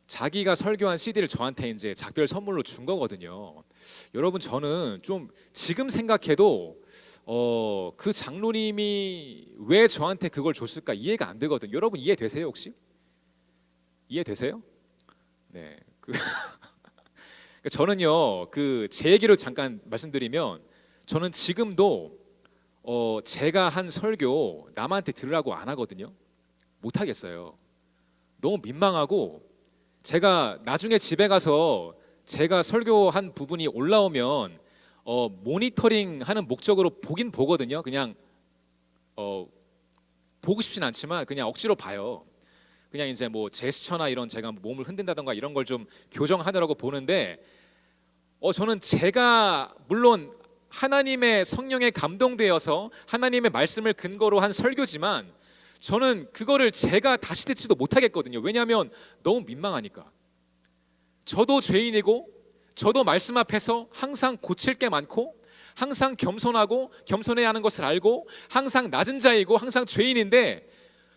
자기가 설교한 CD를 저한테 이제 작별 선물로 준 거거든요. 여러분, 저는 좀 지금 생각해도 그 장로님이 왜 저한테 그걸 줬을까 이해가 안 되거든요. 여러분 이해되세요 혹시? 이해되세요? 네. 저는요 제 얘기로 잠깐 말씀드리면, 저는 지금도 제가 한 설교 남한테 들으라고 안 하거든요. 못 하겠어요. 너무 민망하고, 제가 나중에 집에 가서 제가 설교한 부분이 올라오면 모니터링 하는 목적으로 보긴 보거든요. 그냥 보고 싶진 않지만 그냥 억지로 봐요. 그냥 이제 뭐 제스처나 이런 제가 몸을 흔든다던가 이런 걸 좀 교정하느라고 보는데, 저는 제가 물론 하나님의 성령에 감동되어서 하나님의 말씀을 근거로 한 설교지만 저는 그거를 제가 다시 듣지도 못하겠거든요. 왜냐하면 너무 민망하니까. 저도 죄인이고 저도 말씀 앞에서 항상 고칠 게 많고 항상 겸손하고 겸손해야 하는 것을 알고 항상 낮은 자이고 항상 죄인인데,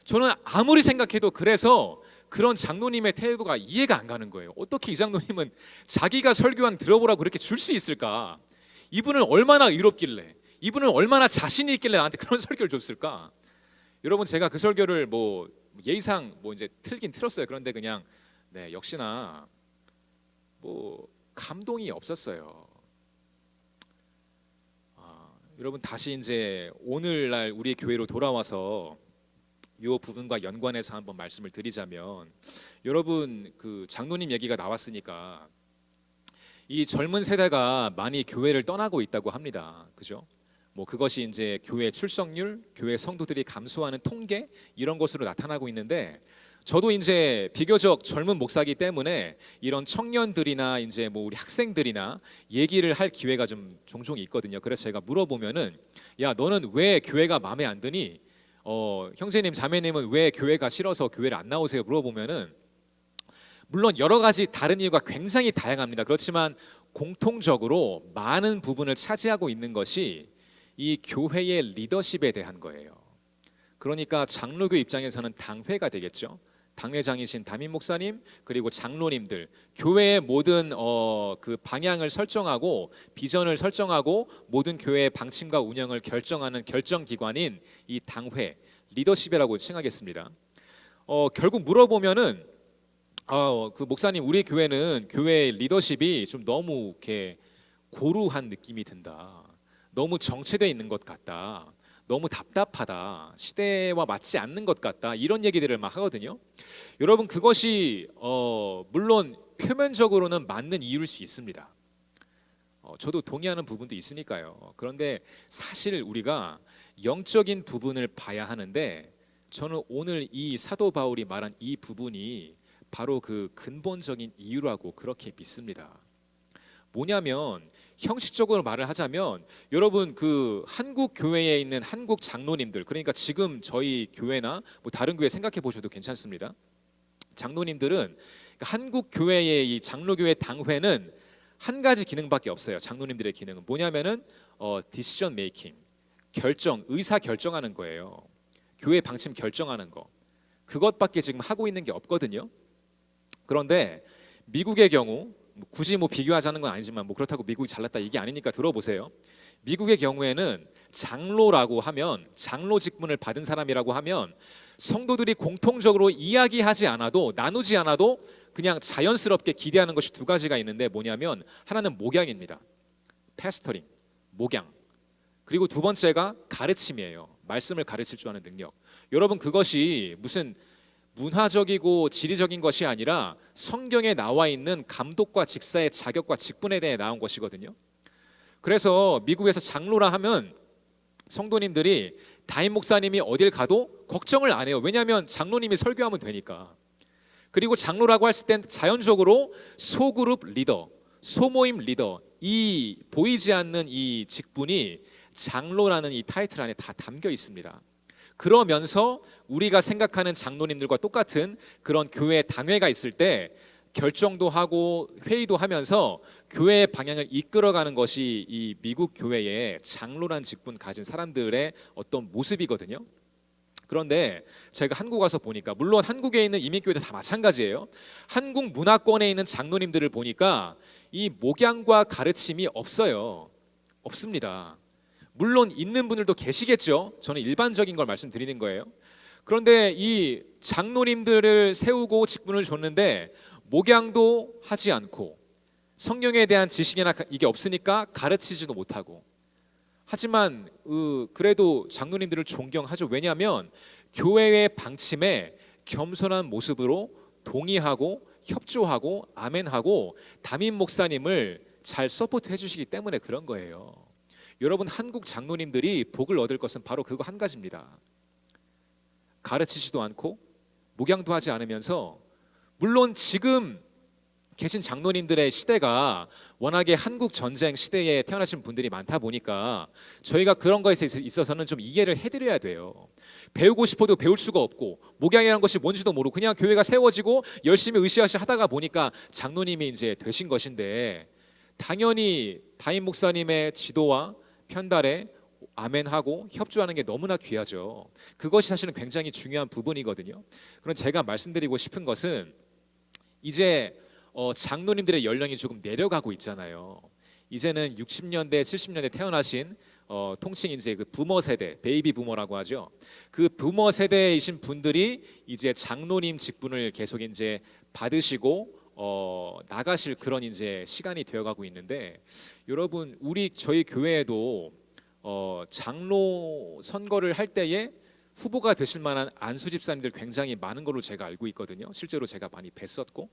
저는 아무리 생각해도 그래서 그런 장로님의 태도가 이해가 안 가는 거예요. 어떻게 이 장로님은 자기가 설교한 들어보라고 그렇게 줄 수 있을까? 이분은 얼마나 의롭길래, 이분은 얼마나 자신이 있길래 나한테 그런 설교를 줬을까? 여러분, 제가 그 설교를 뭐 예의상 뭐 이제 틀긴 틀었어요. 그런데 그냥 역시나 뭐 감동이 없었어요. 여러분, 다시 이제 오늘날 우리 교회로 돌아와서 이 부분과 연관해서 한번 말씀을 드리자면, 여러분 장로님 얘기가 나왔으니까 이 젊은 세대가 많이 교회를 떠나고 있다고 합니다. 그죠? 뭐 그것이 이제 교회 출석률, 교회 성도들이 감소하는 통계 이런 것으로 나타나고 있는데, 저도 이제 비교적 젊은 목사이기 때문에 이런 청년들이나 이제 뭐 우리 학생들이나 얘기를 할 기회가 좀 종종 있거든요. 그래서 제가 물어보면은, 야, 너는 왜 교회가 마음에 안 드니? 형제님, 자매님은 왜 교회가 싫어서 교회를 안 나오세요? 물어보면은 물론 여러 가지 다른 이유가 굉장히 다양합니다. 그렇지만 공통적으로 많은 부분을 차지하고 있는 것이 이 교회의 리더십에 대한 거예요. 그러니까 장로교 입장에서는 당회가 되겠죠. 당회장이신 담임 목사님, 그리고 장로님들, 교회의 모든 그 방향을 설정하고 비전을 설정하고 모든 교회의 방침과 운영을 결정하는 결정기관인 이 당회, 리더십이라고 칭하겠습니다. 결국 물어보면은 그 목사님, 우리 교회는 교회 리더십이 좀 너무 이렇게 고루한 느낌이 든다. 너무 정체되어 있는 것 같다. 너무 답답하다. 시대와 맞지 않는 것 같다. 이런 얘기들을 막 하거든요. 여러분, 그것이 물론 표면적으로는 맞는 이유일 수 있습니다. 저도 동의하는 부분도 있으니까요. 그런데 사실 우리가 영적인 부분을 봐야 하는데, 저는 오늘 이 사도 바울이 말한 이 부분이 바로 그 근본적인 이유라고 그렇게 믿습니다. 뭐냐면, 형식적으로 말을 하자면, 여러분 한국 교회에 있는 한국 장로님들, 그러니까 지금 저희 교회나 뭐 다른 교회 생각해 보셔도 괜찮습니다. 장로님들은 한국 교회의 이 장로교회 당회는 한 가지 기능밖에 없어요. 장로님들의 기능은 뭐냐면은 디시전 메이킹, 의사 결정하는 거예요. 교회 방침 결정하는 거, 그것밖에 지금 하고 있는 게 없거든요. 그런데 미국의 경우, 굳이 뭐 비교하자는 건 아니지만 뭐 그렇다고 미국이 잘났다 이게 아니니까 들어보세요. 미국의 경우에는 장로라고 하면, 장로 직분을 받은 사람이라고 하면 성도들이 공통적으로 이야기하지 않아도, 나누지 않아도 그냥 자연스럽게 기대하는 것이 두 가지가 있는데, 뭐냐면 하나는 목양입니다. 패스터링, 목양. 그리고 두 번째가 가르침이에요. 말씀을 가르칠 줄 아는 능력. 여러분 그것이 무슨 문화적이고 지리적인 것이 아니라 성경에 나와 있는 감독과 직사의 자격과 직분에 대해 나온 것이거든요. 그래서 미국에서 장로라 하면 성도님들이 담임 목사님이 어딜 가도 걱정을 안 해요. 왜냐하면 장로님이 설교하면 되니까. 그리고 장로라고 했을 땐 자연적으로 소그룹 리더, 소모임 리더, 이 보이지 않는 이 직분이 장로라는 이 타이틀 안에 다 담겨 있습니다. 그러면서 우리가 생각하는 장로님들과 똑같은 그런 교회 당회가 있을 때 결정도 하고 회의도 하면서 교회의 방향을 이끌어가는 것이 이 미국 교회의 장로란 직분 가진 사람들의 어떤 모습이거든요. 그런데 제가 한국 와서 보니까, 물론 한국에 있는 이민교회도 다 마찬가지예요. 한국 문화권에 있는 장로님들을 보니까 이 목양과 가르침이 없습니다. 물론 있는 분들도 계시겠죠. 저는 일반적인 걸 말씀드리는 거예요. 그런데 이 장로님들을 세우고 직분을 줬는데 목양도 하지 않고 성경에 대한 지식이나 이게 없으니까 가르치지도 못하고, 하지만 그래도 장로님들을 존경하죠. 왜냐하면 교회의 방침에 겸손한 모습으로 동의하고 협조하고 아멘하고 담임 목사님을 잘 서포트 해주시기 때문에 그런 거예요. 여러분 한국 장로님들이 복을 얻을 것은 바로 그거 한 가지입니다. 가르치지도 않고 목양도 하지 않으면서, 물론 지금 계신 장로님들의 시대가 워낙에 한국 전쟁 시대에 태어나신 분들이 많다 보니까 저희가 그런 거에 있어서는 좀 이해를 해드려야 돼요. 배우고 싶어도 배울 수가 없고 목양이라는 것이 뭔지도 모르고 그냥 교회가 세워지고 열심히 으쌰으쌰 하다가 보니까 장로님이 이제 되신 것인데, 당연히 담임 목사님의 지도와 편달에 아멘하고 협조하는 게 너무나 귀하죠. 그것이 사실은 굉장히 중요한 부분이거든요. 그럼 제가 말씀드리고 싶은 것은 이제 장로님들의 연령이 조금 내려가고 있잖아요. 이제는 60년대, 70년대 태어나신 통칭 이제 그 부머 세대, 베이비 부머라고 하죠. 그 부머 세대이신 분들이 이제 장로님 직분을 계속 이제 받으시고 나가실 그런 이제 시간이 되어가고 있는데, 여러분 저희 교회에도 장로 선거를 할 때에 후보가 되실 만한 안수 집사님들 굉장히 많은 걸로 제가 알고 있거든요. 실제로 제가 많이 뵀었고,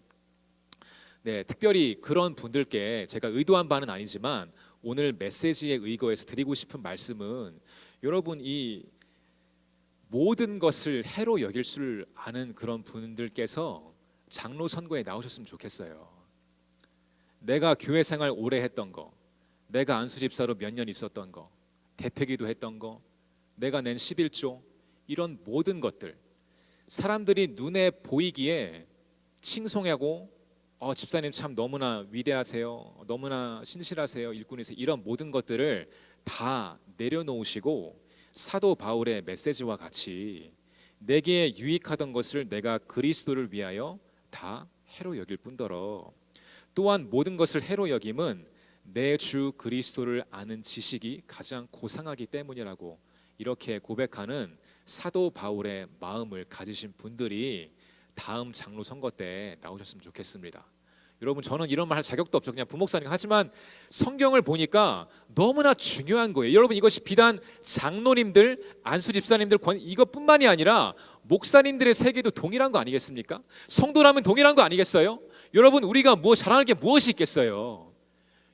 네, 특별히 그런 분들께 제가 의도한 바는 아니지만 오늘 메시지에 의거해서 드리고 싶은 말씀은, 여러분 이 모든 것을 해로 여길 줄 아는 그런 분들께서 장로 선거에 나오셨으면 좋겠어요. 내가 교회 생활 오래 했던 거, 내가 안수 집사로 몇 년 있었던 거, 대표기도 했던 거, 내가 낸 11조, 이런 모든 것들 사람들이 눈에 보이기에 칭송하고 집사님 참 너무나 위대하세요, 너무나 신실하세요, 일꾼이세요, 이런 모든 것들을 다 내려놓으시고 사도 바울의 메시지와 같이 내게 유익하던 것을 내가 그리스도를 위하여 다 해로 여길 뿐더러 또한 모든 것을 해로 여김은 내 주 그리스도를 아는 지식이 가장 고상하기 때문이라고 이렇게 고백하는 사도 바울의 마음을 가지신 분들이 다음 장로 선거 때 나오셨으면 좋겠습니다. 여러분 저는 이런 말 할 자격도 없죠. 그냥 부목사님. 하지만 성경을 보니까 너무나 중요한 거예요. 여러분 이것이 비단 장로님들, 안수 집사님들 이것뿐만이 아니라 목사님들의 세계도 동일한 거 아니겠습니까? 성도라면 동일한 거 아니겠어요? 여러분 우리가 자랑할 게 무엇이 있겠어요?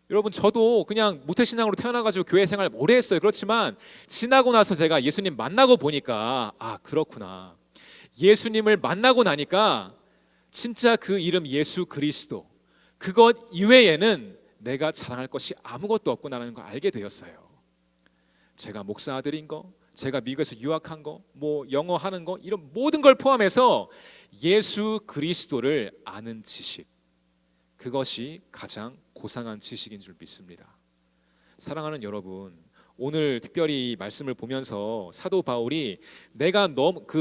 여러분 저도 그냥 모태신앙으로 태어나가지고 교회 생활 오래 했어요. 그렇지만 지나고 나서 제가 예수님 만나고 보니까 그렇구나. 예수님을 만나고 나니까 진짜 그 이름 예수 그리스도, 그것 이외에는 내가 자랑할 것이 아무것도 없구나라는 걸 알게 되었어요. 제가 목사 아들인 거, 제가 미국에서 유학한 거, 영어 하는 거, 이런 모든 걸 포함해서 예수 그리스도를 아는 지식, 그것이 가장 고상한 지식인 줄 믿습니다. 사랑하는 여러분, 오늘 특별히 이 말씀을 보면서 사도 바울이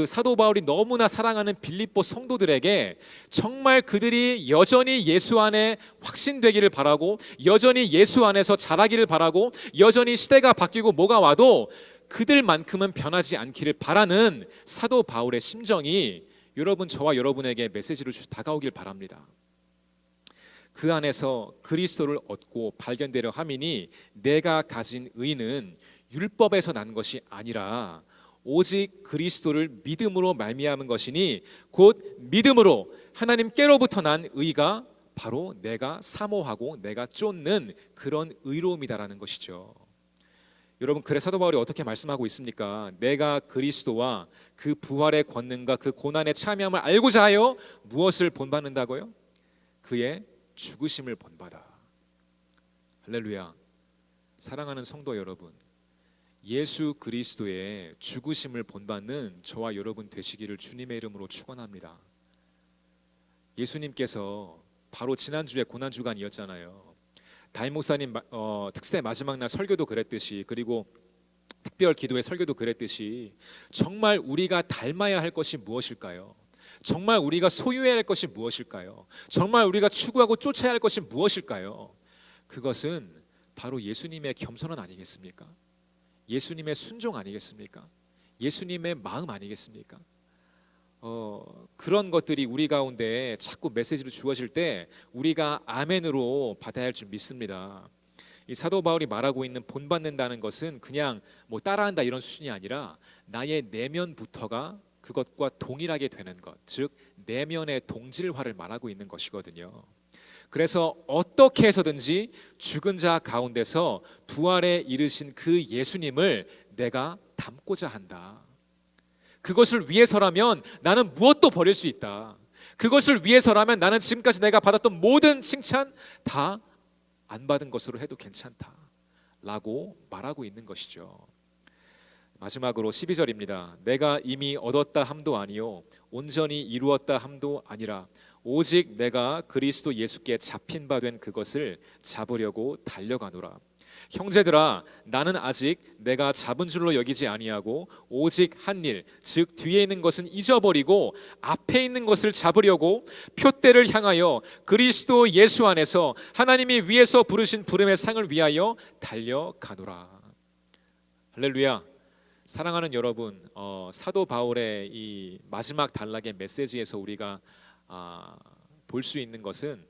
사도 바울이 너무나 사랑하는 빌립보 성도들에게 정말 그들이 여전히 예수 안에 확신되기를 바라고, 여전히 예수 안에서 자라기를 바라고, 여전히 시대가 바뀌고 뭐가 와도 그들만큼은 변하지 않기를 바라는 사도 바울의 심정이 여러분 저와 여러분에게 메시지로 다가오길 바랍니다. 그 안에서 그리스도를 얻고 발견되려 함이니 내가 가진 의는 율법에서 난 것이 아니라 오직 그리스도를 믿음으로 말미암은 것이니 곧 믿음으로 하나님께로부터 난 의가 바로 내가 사모하고 내가 쫓는 그런 의로움이다라는 것이죠. 여러분, 그래 사도 바울이 어떻게 말씀하고 있습니까? 내가 그리스도와 그 부활의 권능과 그 고난의 참여함을 알고자 하여 무엇을 본받는다고요? 그의 죽으심을 본받아. 할렐루야. 사랑하는 성도 여러분, 예수 그리스도의 죽으심을 본받는 저와 여러분 되시기를 주님의 이름으로 축원합니다. 예수님께서 바로 지난주에 고난주간이었잖아요. 다임 목사님 특세 마지막 날 설교도 그랬듯이, 그리고 특별 기도의 설교도 그랬듯이, 정말 우리가 닮아야 할 것이 무엇일까요? 정말 우리가 소유해야 할 것이 무엇일까요? 정말 우리가 추구하고 쫓아야 할 것이 무엇일까요? 그것은 바로 예수님의 겸손함 아니겠습니까? 예수님의 순종 아니겠습니까? 예수님의 마음 아니겠습니까? 그런 것들이 우리 가운데 자꾸 메시지로 주어질 때 우리가 아멘으로 받아야 할 줄 믿습니다. 이 사도 바울이 말하고 있는 본받는다는 것은 그냥 뭐 따라한다 이런 수준이 아니라 나의 내면부터가 그것과 동일하게 되는 것, 즉 내면의 동질화를 말하고 있는 것이거든요. 그래서 어떻게 해서든지 죽은 자 가운데서 부활에 이르신 그 예수님을 내가 닮고자 한다. 그것을 위해서라면 나는 무엇도 버릴 수 있다. 그것을 위해서라면 나는 지금까지 내가 받았던 모든 칭찬 다 안 받은 것으로 해도 괜찮다 라고 말하고 있는 것이죠. 마지막으로 12절입니다. 내가 이미 얻었다 함도 아니요 온전히 이루었다 함도 아니라 오직 내가 그리스도 예수께 잡힌 바 된 그것을 잡으려고 달려가노라. 형제들아, 나는 아직 내가 잡은 줄로 여기지 아니하고 오직 한 일, 즉 뒤에 있는 것은 잊어버리고 앞에 있는 것을 잡으려고 표대를 향하여 그리스도 예수 안에서 하나님이 위에서 부르신 부름의 상을 위하여 달려가노라. 할렐루야. 사랑하는 여러분, 사도 바울의 이 마지막 단락의 메시지에서 우리가 볼 수 있는 것은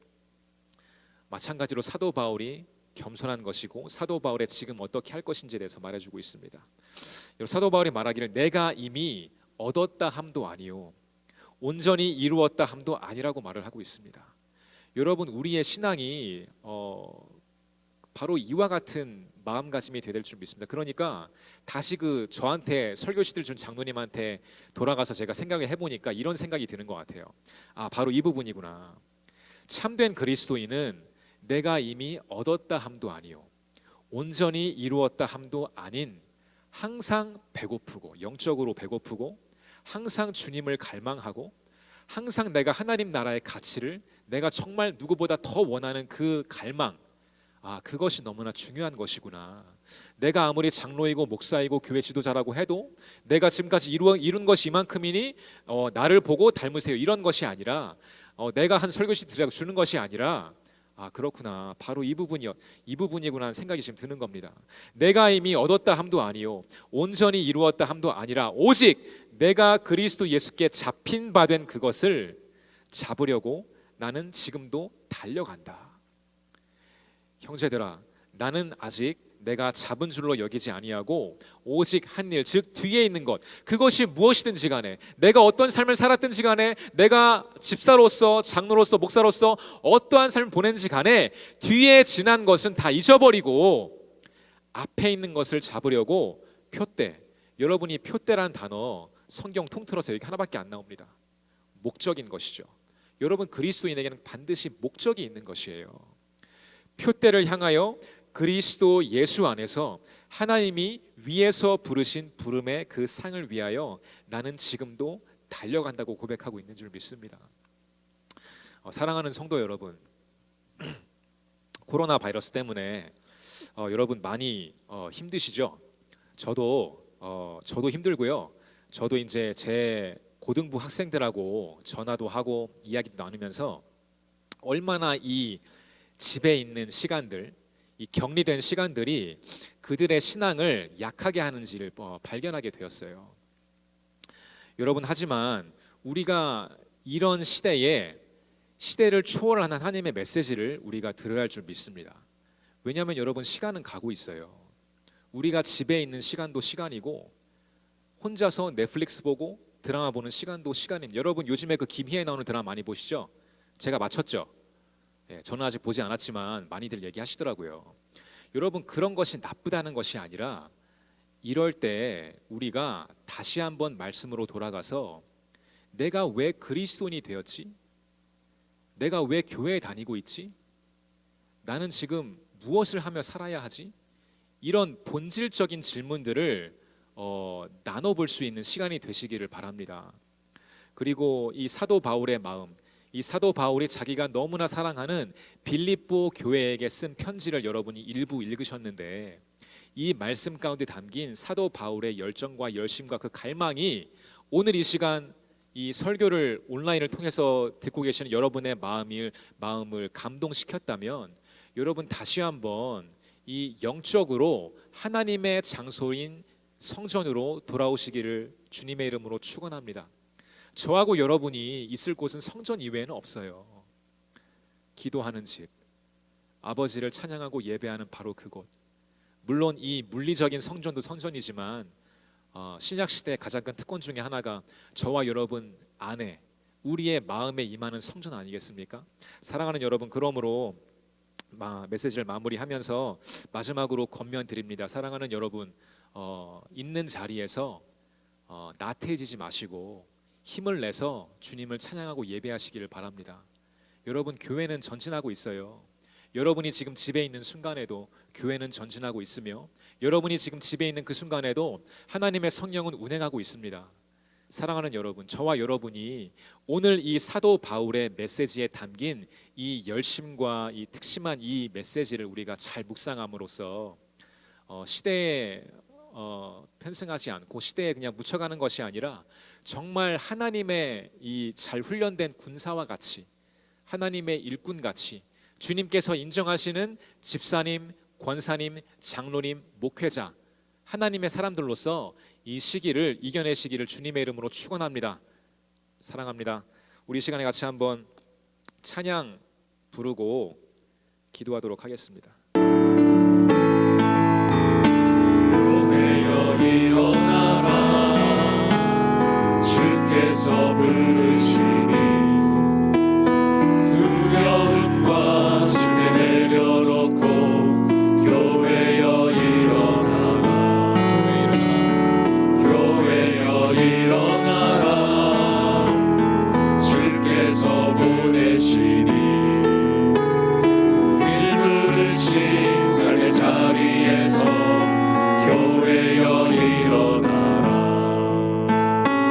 마찬가지로 사도 바울이 겸손한 것이고 사도 바울의 지금 어떻게 할 것인지에 대해서 말해주고 있습니다. 사도 바울이 말하기를 내가 이미 얻었다 함도 아니요 온전히 이루었다 함도 아니라고 말을 하고 있습니다. 여러분, 우리의 신앙이 바로 이와 같은 마음가짐이 되야 될 줄 믿습니다. 그러니까 다시 저한테 설교시들 준 장로님한테 돌아가서 제가 생각을 해보니까 이런 생각이 드는 것 같아요. 바로 이 부분이구나. 참된 그리스도인은 내가 이미 얻었다 함도 아니요 온전히 이루었다 함도 아닌 항상 배고프고 영적으로 배고프고 항상 주님을 갈망하고 항상 내가 하나님 나라의 가치를 내가 정말 누구보다 더 원하는 그 갈망, 그것이 너무나 중요한 것이구나. 내가 아무리 장로이고 목사이고 교회 지도자라고 해도 내가 지금까지 이룬 것이 이만큼이니 나를 보고 닮으세요 이런 것이 아니라 내가 한 설교시 드리라고 주는 것이 아니라 그렇구나. 바로 이 부분이구나 하는 생각이 지금 드는 겁니다. 내가 이미 얻었다 함도 아니요 온전히 이루었다 함도 아니라 오직 내가 그리스도 예수께 잡힌 바 된 그것을 잡으려고 나는 지금도 달려간다. 형제들아, 나는 아직 내가 잡은 줄로 여기지 아니하고 오직 한 일, 즉 뒤에 있는 것, 그것이 무엇이든지 간에 내가 어떤 삶을 살았든지 간에 내가 집사로서 장로로서 목사로서 어떠한 삶을 보낸지 간에 뒤에 지난 것은 다 잊어버리고 앞에 있는 것을 잡으려고 표대. 여러분이 표대라는 단어 성경 통틀어서 여기 하나밖에 안 나옵니다. 목적인 것이죠. 여러분, 그리스도인에게는 반드시 목적이 있는 것이에요. 표대를 향하여 그리스도 예수 안에서 하나님이 위에서 부르신 부름의 그 상을 위하여 나는 지금도 달려간다고 고백하고 있는 줄 믿습니다. 사랑하는 성도 여러분, 코로나 바이러스 때문에 여러분 많이 힘드시죠? 저도 힘들고요. 저도 이제 제 고등부 학생들하고 전화도 하고 이야기도 나누면서 얼마나 이 집에 있는 시간들, 이 격리된 시간들이 그들의 신앙을 약하게 하는지를 발견하게 되었어요. 여러분, 하지만 우리가 이런 시대를 초월하는 하나님의 메시지를 우리가 들어야 할 줄 믿습니다. 왜냐하면 여러분, 시간은 가고 있어요. 우리가 집에 있는 시간도 시간이고 혼자서 넷플릭스 보고 드라마 보는 시간도 시간입니다. 여러분 요즘에 그 김희애 나오는 드라마 많이 보시죠? 제가 맞췄죠? 예, 저는 아직 보지 않았지만 많이들 얘기하시더라고요. 여러분 그런 것이 나쁘다는 것이 아니라 이럴 때 우리가 다시 한번 말씀으로 돌아가서 내가 왜 그리스도인이 되었지? 내가 왜 교회에 다니고 있지? 나는 지금 무엇을 하며 살아야 하지? 이런 본질적인 질문들을 나눠볼 수 있는 시간이 되시기를 바랍니다. 그리고 이 사도 바울의 마음, 이 사도 바울이 자기가 너무나 사랑하는 빌립보 교회에게 쓴 편지를 여러분이 일부 읽으셨는데 이 말씀 가운데 담긴 사도 바울의 열정과 열심과 그 갈망이 오늘 이 시간 이 설교를 온라인을 통해서 듣고 계시는 여러분의 마음을 감동시켰다면 여러분 다시 한번 이 영적으로 하나님의 장소인 성전으로 돌아오시기를 주님의 이름으로 축원합니다. 저하고 여러분이 있을 곳은 성전 이외에는 없어요. 기도하는 집, 아버지를 찬양하고 예배하는 바로 그곳. 물론 이 물리적인 성전도 성전이지만 신약 시대의 가장 큰 특권 중에 하나가 저와 여러분 안에 우리의 마음에 임하는 성전 아니겠습니까? 사랑하는 여러분, 그러므로 메시지를 마무리하면서 마지막으로 권면드립니다. 사랑하는 여러분, 있는 자리에서 나태해지지 마시고 힘을 내서 주님을 찬양하고 예배하시기를 바랍니다. 여러분 교회는 전진하고 있어요. 여러분이 지금 집에 있는 순간에도 교회는 전진하고 있으며 여러분이 지금 집에 있는 그 순간에도 하나님의 성령은 운행하고 있습니다. 사랑하는 여러분, 저와 여러분이 오늘 이 사도 바울의 메시지에 담긴 이 열심과 이 특심한 이 메시지를 우리가 잘 묵상함으로써 시대에 편승하지 않고 시대에 그냥 묻혀가는 것이 아니라 정말 하나님의 이 잘 훈련된 군사와 같이 하나님의 일꾼같이 주님께서 인정하시는 집사님, 권사님, 장로님, 목회자 하나님의 사람들로서 이 시기를 이겨내시기를 주님의 이름으로 축원합니다. 사랑합니다. 우리 시간에 같이 한번 찬양 부르고 기도하도록 하겠습니다. 교회여 일어나라 주께서 부르시니 두려움과 시대 내려놓고 교회여 일어나라 교회여 일어나라 주께서 보내시니 우릴 부르신 삶의 자리에서 교회여 일어나라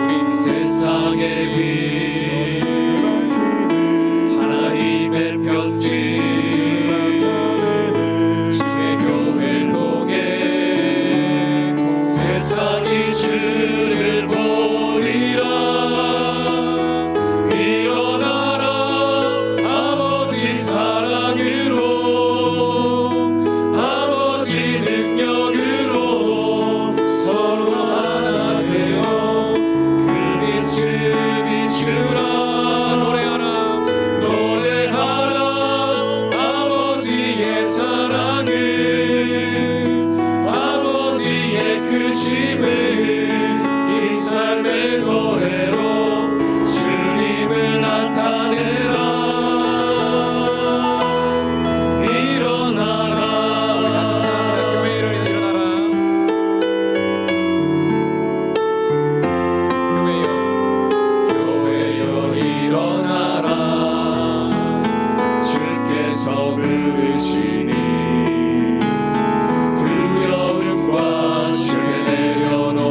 우린 세상의 빛 하나님의 편지 주의 교회를 통해 세상이 주를 보리라 일어나라 아버지 사랑으로 아버지 능력으로 서로 하나 되어 그 빛을 비추라 노래하라 아버지의 사랑을 아버지의 크심을 이 삶의 노래로 주님을 나타내라 일어나라 교회여 교회여 일어나라 주께서 부르시니 두려움과 시대 내려놓고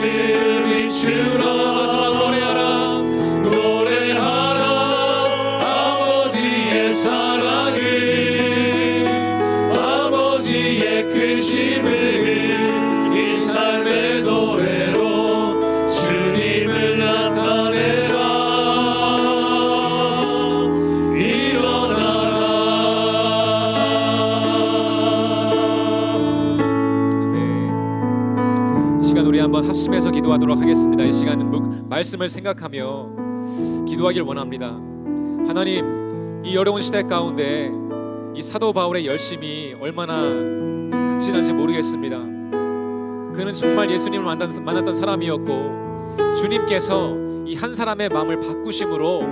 빛을 비추라. 노래하라 아버지의 사랑을, 아버지의 크심을 이 삶의 노래로 주님을 나타내라. 일어나라. 이 시간 우리 한번 합심해서 기도하도록 하겠습니다. 이 시간은 말씀을 생각하며 기도하길 원합니다. 하나님, 이 어려운 시대 가운데 이 사도 바울의 열심이 얼마나 극진한지 모르겠습니다. 그는 정말 예수님을 만났던 사람이었고 주님께서 이 한 사람의 마음을 바꾸심으로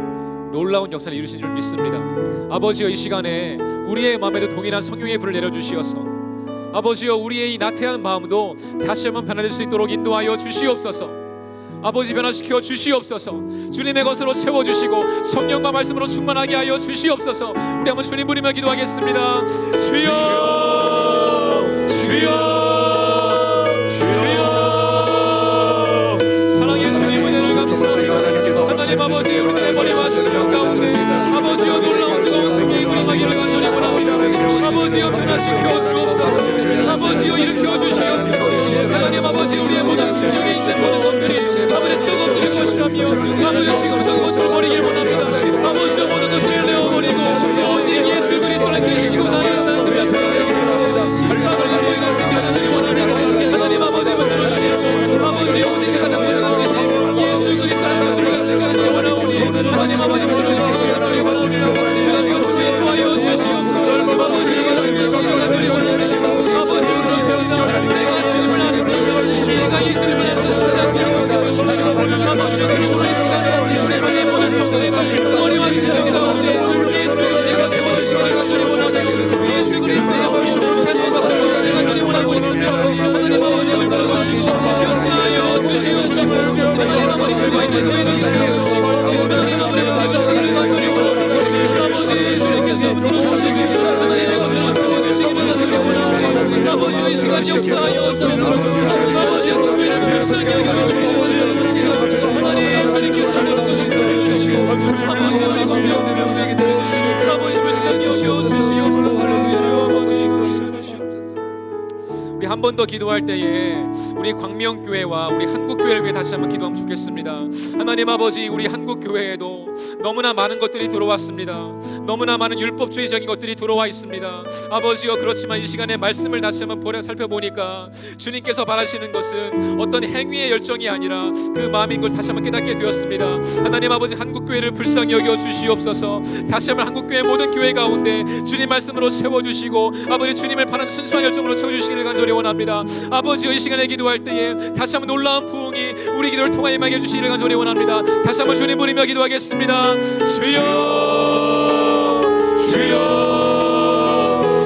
놀라운 역사를 이루신 줄 믿습니다. 아버지여, 이 시간에 우리의 마음에도 동일한 성령의 불을 내려주시어서 아버지여, 우리의 이 나태한 마음도 다시 한번 변화될 수 있도록 인도하여 주시옵소서. 아버지, 변화시켜 주시옵소서. 주님의 것으로 채워주시고 성령과 말씀으로 충만하게 하여 주시옵소서. 우리 한번 주님 부르며 기도하겠습니다. 주여, 주여, 주여. 사랑의 주님, 은혜를 감사합니다. 하나님 아버지, 우리들의 머리와 심령 가운데 아버지여, 놀라운 뜨거운 생명이 일어나기를 간절히 원합니다. 아버지여, 변화시켜 주옵소서. 아버지여, 일으켜 주시옵소서. 하나님 아버지, 우리의 모든 심령에 있는 모든 원치 아버지 썩어뜨릴 것이라며 아버지 지금부터 그것을 버리길 원합니다. 아버지여, 모든 것들을 내어버리고 오직 예수 그리스도를 계시고 사역하는 그 앞에 아버지 저희가 생각하기를 원합니다. 하나님 아버지 붙들어주시고 아버지여, 우리가 가장 고생한 것이 예수 그리스도를 생각하기를 원하오니 하나님 아버지 붙들어주시고 주님 이것을 도와여 주시옵소서. 아버지에게 주님을 감사하기를 원합니다. 아버지 제가 예수님을 아버지의 시간에 주님의 모든 성도의 머리와 심령이 나오니 예수의 제가 세워진 시간을 가지고 원합니다. 예수 그리스도의 보이시는 백성 것을 우리가 원하고 있습니다. 하나님 아버지의 은혜를 주시고 역사하여 주시옵소서. 하나님 아버지 수고 있는 교회를 이끌어주시고 하나님 아버지 다시시기를 가지고 아버지 주님께서 하나님의 것을 세워주시기를 가지고 아버지 이 시간 역사하여 아버지의 교회를 불쌍히 여겨주시고 하나님 주님께서 살려주시고 아버지 우리 공명되며 우리에게 내려주시고 아버지 불쌍히 여겨주시옵소서. 할렐루야. 아버지 우리 한 번 더 기도할 때에 우리 광명교회와 우리 한국교회를 위해 다시 한번 기도하면 좋겠습니다. 하나님 아버지, 우리 한국교회에도 너무나 많은 것들이 들어왔습니다. 너무나 많은 율법주의적인 것들이 들어와 있습니다. 아버지여, 그렇지만 이 시간에 말씀을 다시 한번 살펴보니까 주님께서 바라시는 것은 어떤 행위의 열정이 아니라 그 마음인 걸 다시 한번 깨닫게 되었습니다. 하나님 아버지, 한국교회를 불쌍히 여겨 주시옵소서. 다시 한번 한국교회 모든 교회 가운데 주님 말씀으로 채워주시고 아버지 주님을 바라는 순수한 열정으로 채워주시기를 간절히 원합니다. 아버지여, 이 시간에 기도할 때에 다시 한번 놀라운 부흥이 우리 기도를 통하여 임하게 해주시기를 간절히 원합니다. 다시 한번 주님 부르며 기도하겠습니다. 주여, 주여,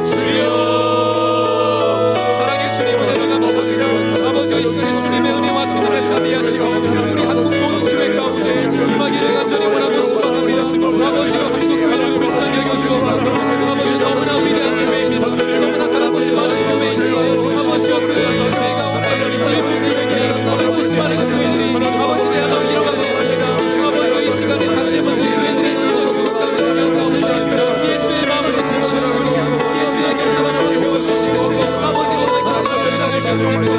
주여. 사랑의 주님, 은혜를 감사합니다. 아버지여, 이 시간에 주님의 은혜와 전화를 자비하시고 우리 한국 모든 교회 가운데 임하기를 간절히 원하고 소망합니다. 아버지여, 한국교회를 불쌍히 여겨주옵소서. 아버지, 너무나 위대한 교회입니다. 너무나 사랑하고 싶은 많은 교회이시여 아버지여, 그 교회 가운데 일부 교회들이 아버지 수많은 교회들이 아버지 내 마음 잃어가고 있습니다. 아버지여, 이 시간에 다시 한번 그 교회들의 주셨다는 생각 가운데 예수의 마음을 채워주시고 예수의 곁을 채워주시고 아버지를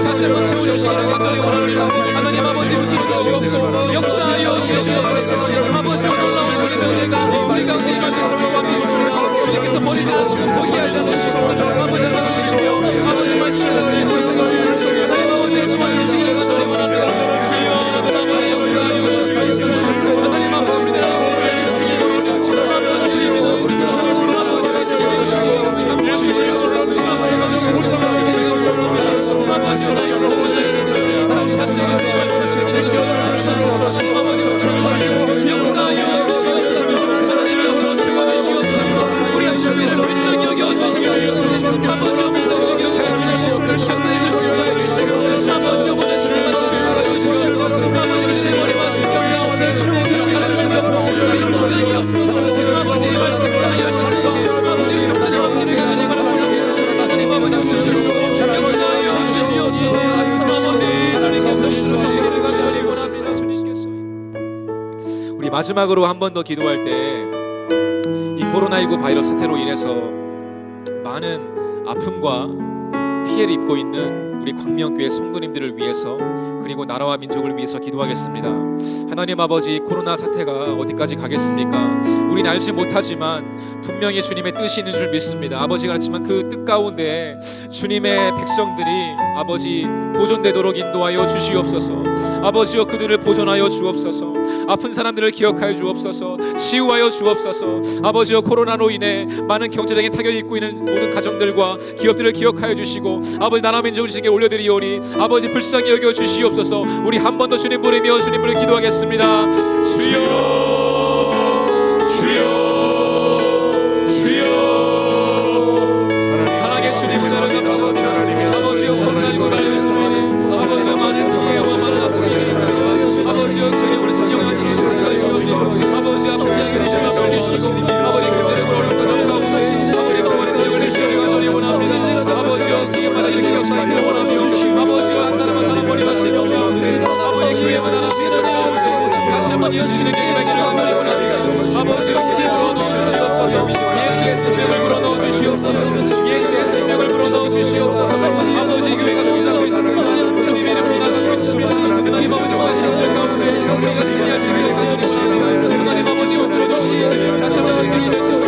다시 한번 채워주시기를 간절히 원합니다. 하나님 아버지 붙들어주시옵고 역사하여 주시옵소서. 아버지여, 놀라운 주님의 은혜가 우리 가운데 임하길 주님과 믿습니다. 주님께서 버리지 않으시고 포기하지 않으시고 아버지 나눠주시며 아버지 말씀을 하나님 아버지의 주만 주시기를 간절히 원합니다. 주여, 하나님 역사하여 주시옵소서. 하나님 아버지 우리들 주시고 아버지 주님의 아버지 인도하시기를 간절히 원합니다. 주님께서 우리 마지막으로 한 번 더 기도할 때 이 코로나19 바이러스 사태로 인해서 많은 아픔과 피해를 입고 있는 우리 광명교회 성도님들을 위해서 그리고 나라와 민족을 위해서 기도하겠습니다. 하나님 아버지, 코로나 사태가 어디까지 가겠습니까? 우리는 알지 못하지만 분명히 주님의 뜻이 있는 줄 믿습니다. 아버지가 그렇지만 그 뜻 가운데 주님의 백성들이 아버지 보존되도록 인도하여 주시옵소서. 아버지여, 그들을 보존하여 주옵소서. 아픈 사람들을 기억하여 주옵소서. 치유하여 주옵소서. 아버지여, 코로나로 인해 많은 경제적인 타격을 입고 있는 모든 가정들과 기업들을 기억하여 주시고 아버지 나라 민족을 주님께 올려드리오니 아버지 불쌍히 여겨 주시옵소서. 우리 한 번 더 주님 부르며 주님 부르 기도하겠습니다. 주여 주여 주여. 사랑의 주님 은혜를 감사합니다. 아버지여, 코로나19 바이러스로 아버지여 많은 피해와 많은 아픔이 있습니다. 아버지여, 그리고 진정한 치유를 주옵소서. 아버지 아버지에게 주님 앞을 주시고 아버지 그들의 어려운 가운데 아버지 그들의 열리시기를 간절히 원합니다. 아버지여, 승인마다 이렇게 역사하기를 원하며 아버지여, 한 사람 한 사람 버림하시며 아버지 교회만 하나 비전하옵소서. 다시 한번 예수님의 기회를 간절히 원합니다. 아버지여, 기회를 불어넣어 주시옵소서. 예수의 생명을 불어넣어 주시옵소서. 예수의 생명을 불어넣어 주시옵소서. 아버지 교회가 성장하고 있습니다. 주님의 이름으로 나가고 있습니다. 하나님 아버지 원하시는 가운데 우리가 승리할 수 있기를 간절히 원합니다. 하나님 아버지 오늘도 주시 다시 한번 주시옵소서.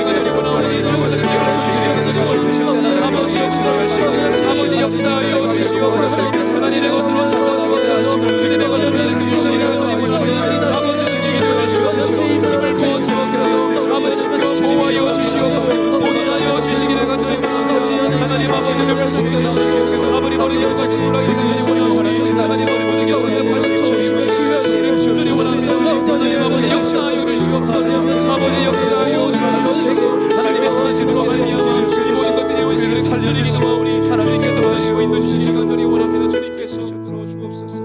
주님의 원하오니 아버지 역사하여 주시옵소서. 하나님의 것으로 찾아주옵소서. 주님의 것으로 일으켜주시기를 원합니다. 아버지 주님이 되어주시옵소서. 힘을 부어주옵소서. 아버지 보호하여 주시옵소서. 보존하여 주시기를 간절히 원합니다. 하나님 아버지를 불쌍히 여기시고 아버지 머리 여기까지 올라가기를 간절히 원합니다. 하나님 머리 모든 여기를 파시고 주시기를 주님 원합니다. 하나님 아버지 역사하여 주시옵소서. 아버지 역사하여 주시옵소서. 하나님의 선하심으로 말미암아 이 모든 것들이 우리를 살려주기 원하오니 주님께서 원하시고 인도 주시기를 간절히 원합니다. 주님께서 들어주옵소서.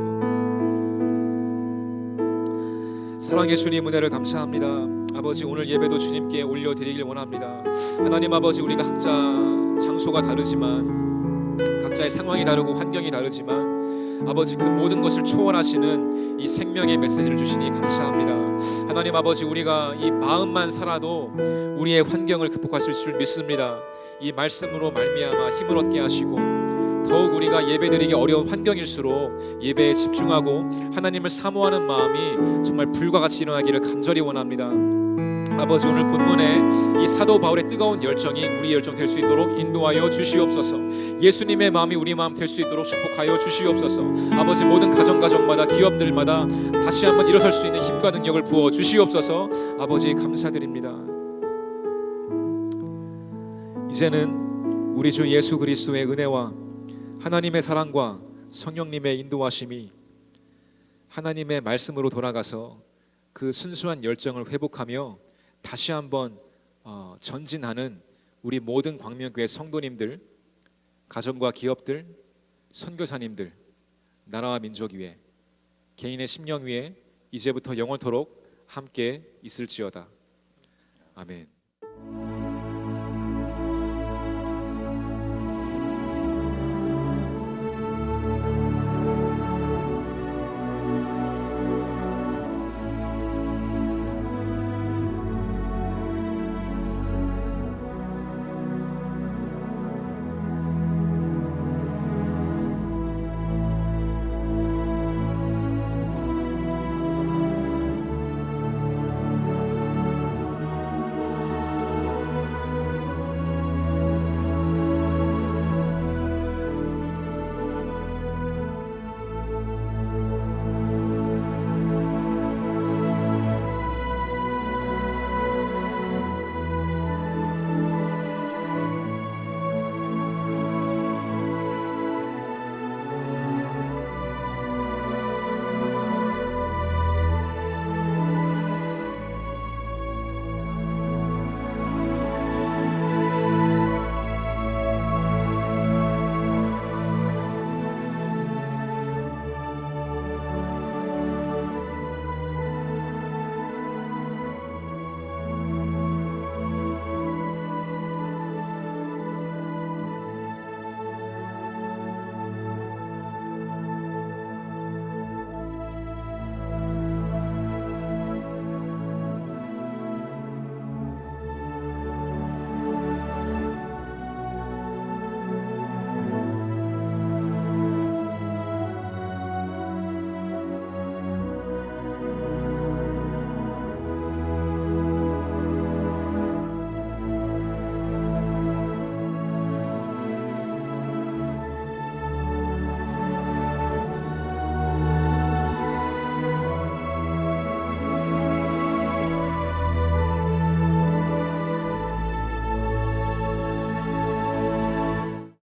사랑의 주님 은혜를 감사합니다. 아버지, 오늘 예배도 주님께 올려드리길 원합니다. 하나님 아버지, 우리가 각자 장소가 다르지만 각자의 상황이 다르고 환경이 다르지만 아버지, 그 모든 것을 초월하시는 이 생명의 메시지를 주시니 감사합니다. 하나님 아버지, 우리가 이 마음만 살아도 우리의 환경을 극복하실 줄 믿습니다. 이 말씀으로 말미암아 힘을 얻게 하시고 더욱 우리가 예배드리기 어려운 환경일수록 예배에 집중하고 하나님을 사모하는 마음이 정말 불과 같이 일어나기를 간절히 원합니다. 아버지, 오늘 본문에 이 사도 바울의 뜨거운 열정이 우리 열정 될 수 있도록 인도하여 주시옵소서. 예수님의 마음이 우리 마음 될 수 있도록 축복하여 주시옵소서. 아버지, 모든 가정마다 기업들마다 다시 한번 일어설 수 있는 힘과 능력을 부어 주시옵소서. 아버지, 감사드립니다. 이제는 우리 주 예수 그리스도의 은혜와 하나님의 사랑과 성령님의 인도하심이 하나님의 말씀으로 돌아가서 그 순수한 열정을 회복하며 다시 한번 전진하는 우리 모든 광명교회 성도님들, 가정과 기업들, 선교사님들, 나라와 민족 위에, 개인의 심령 위에 이제부터 영원토록 함께 있을지어다. 아멘.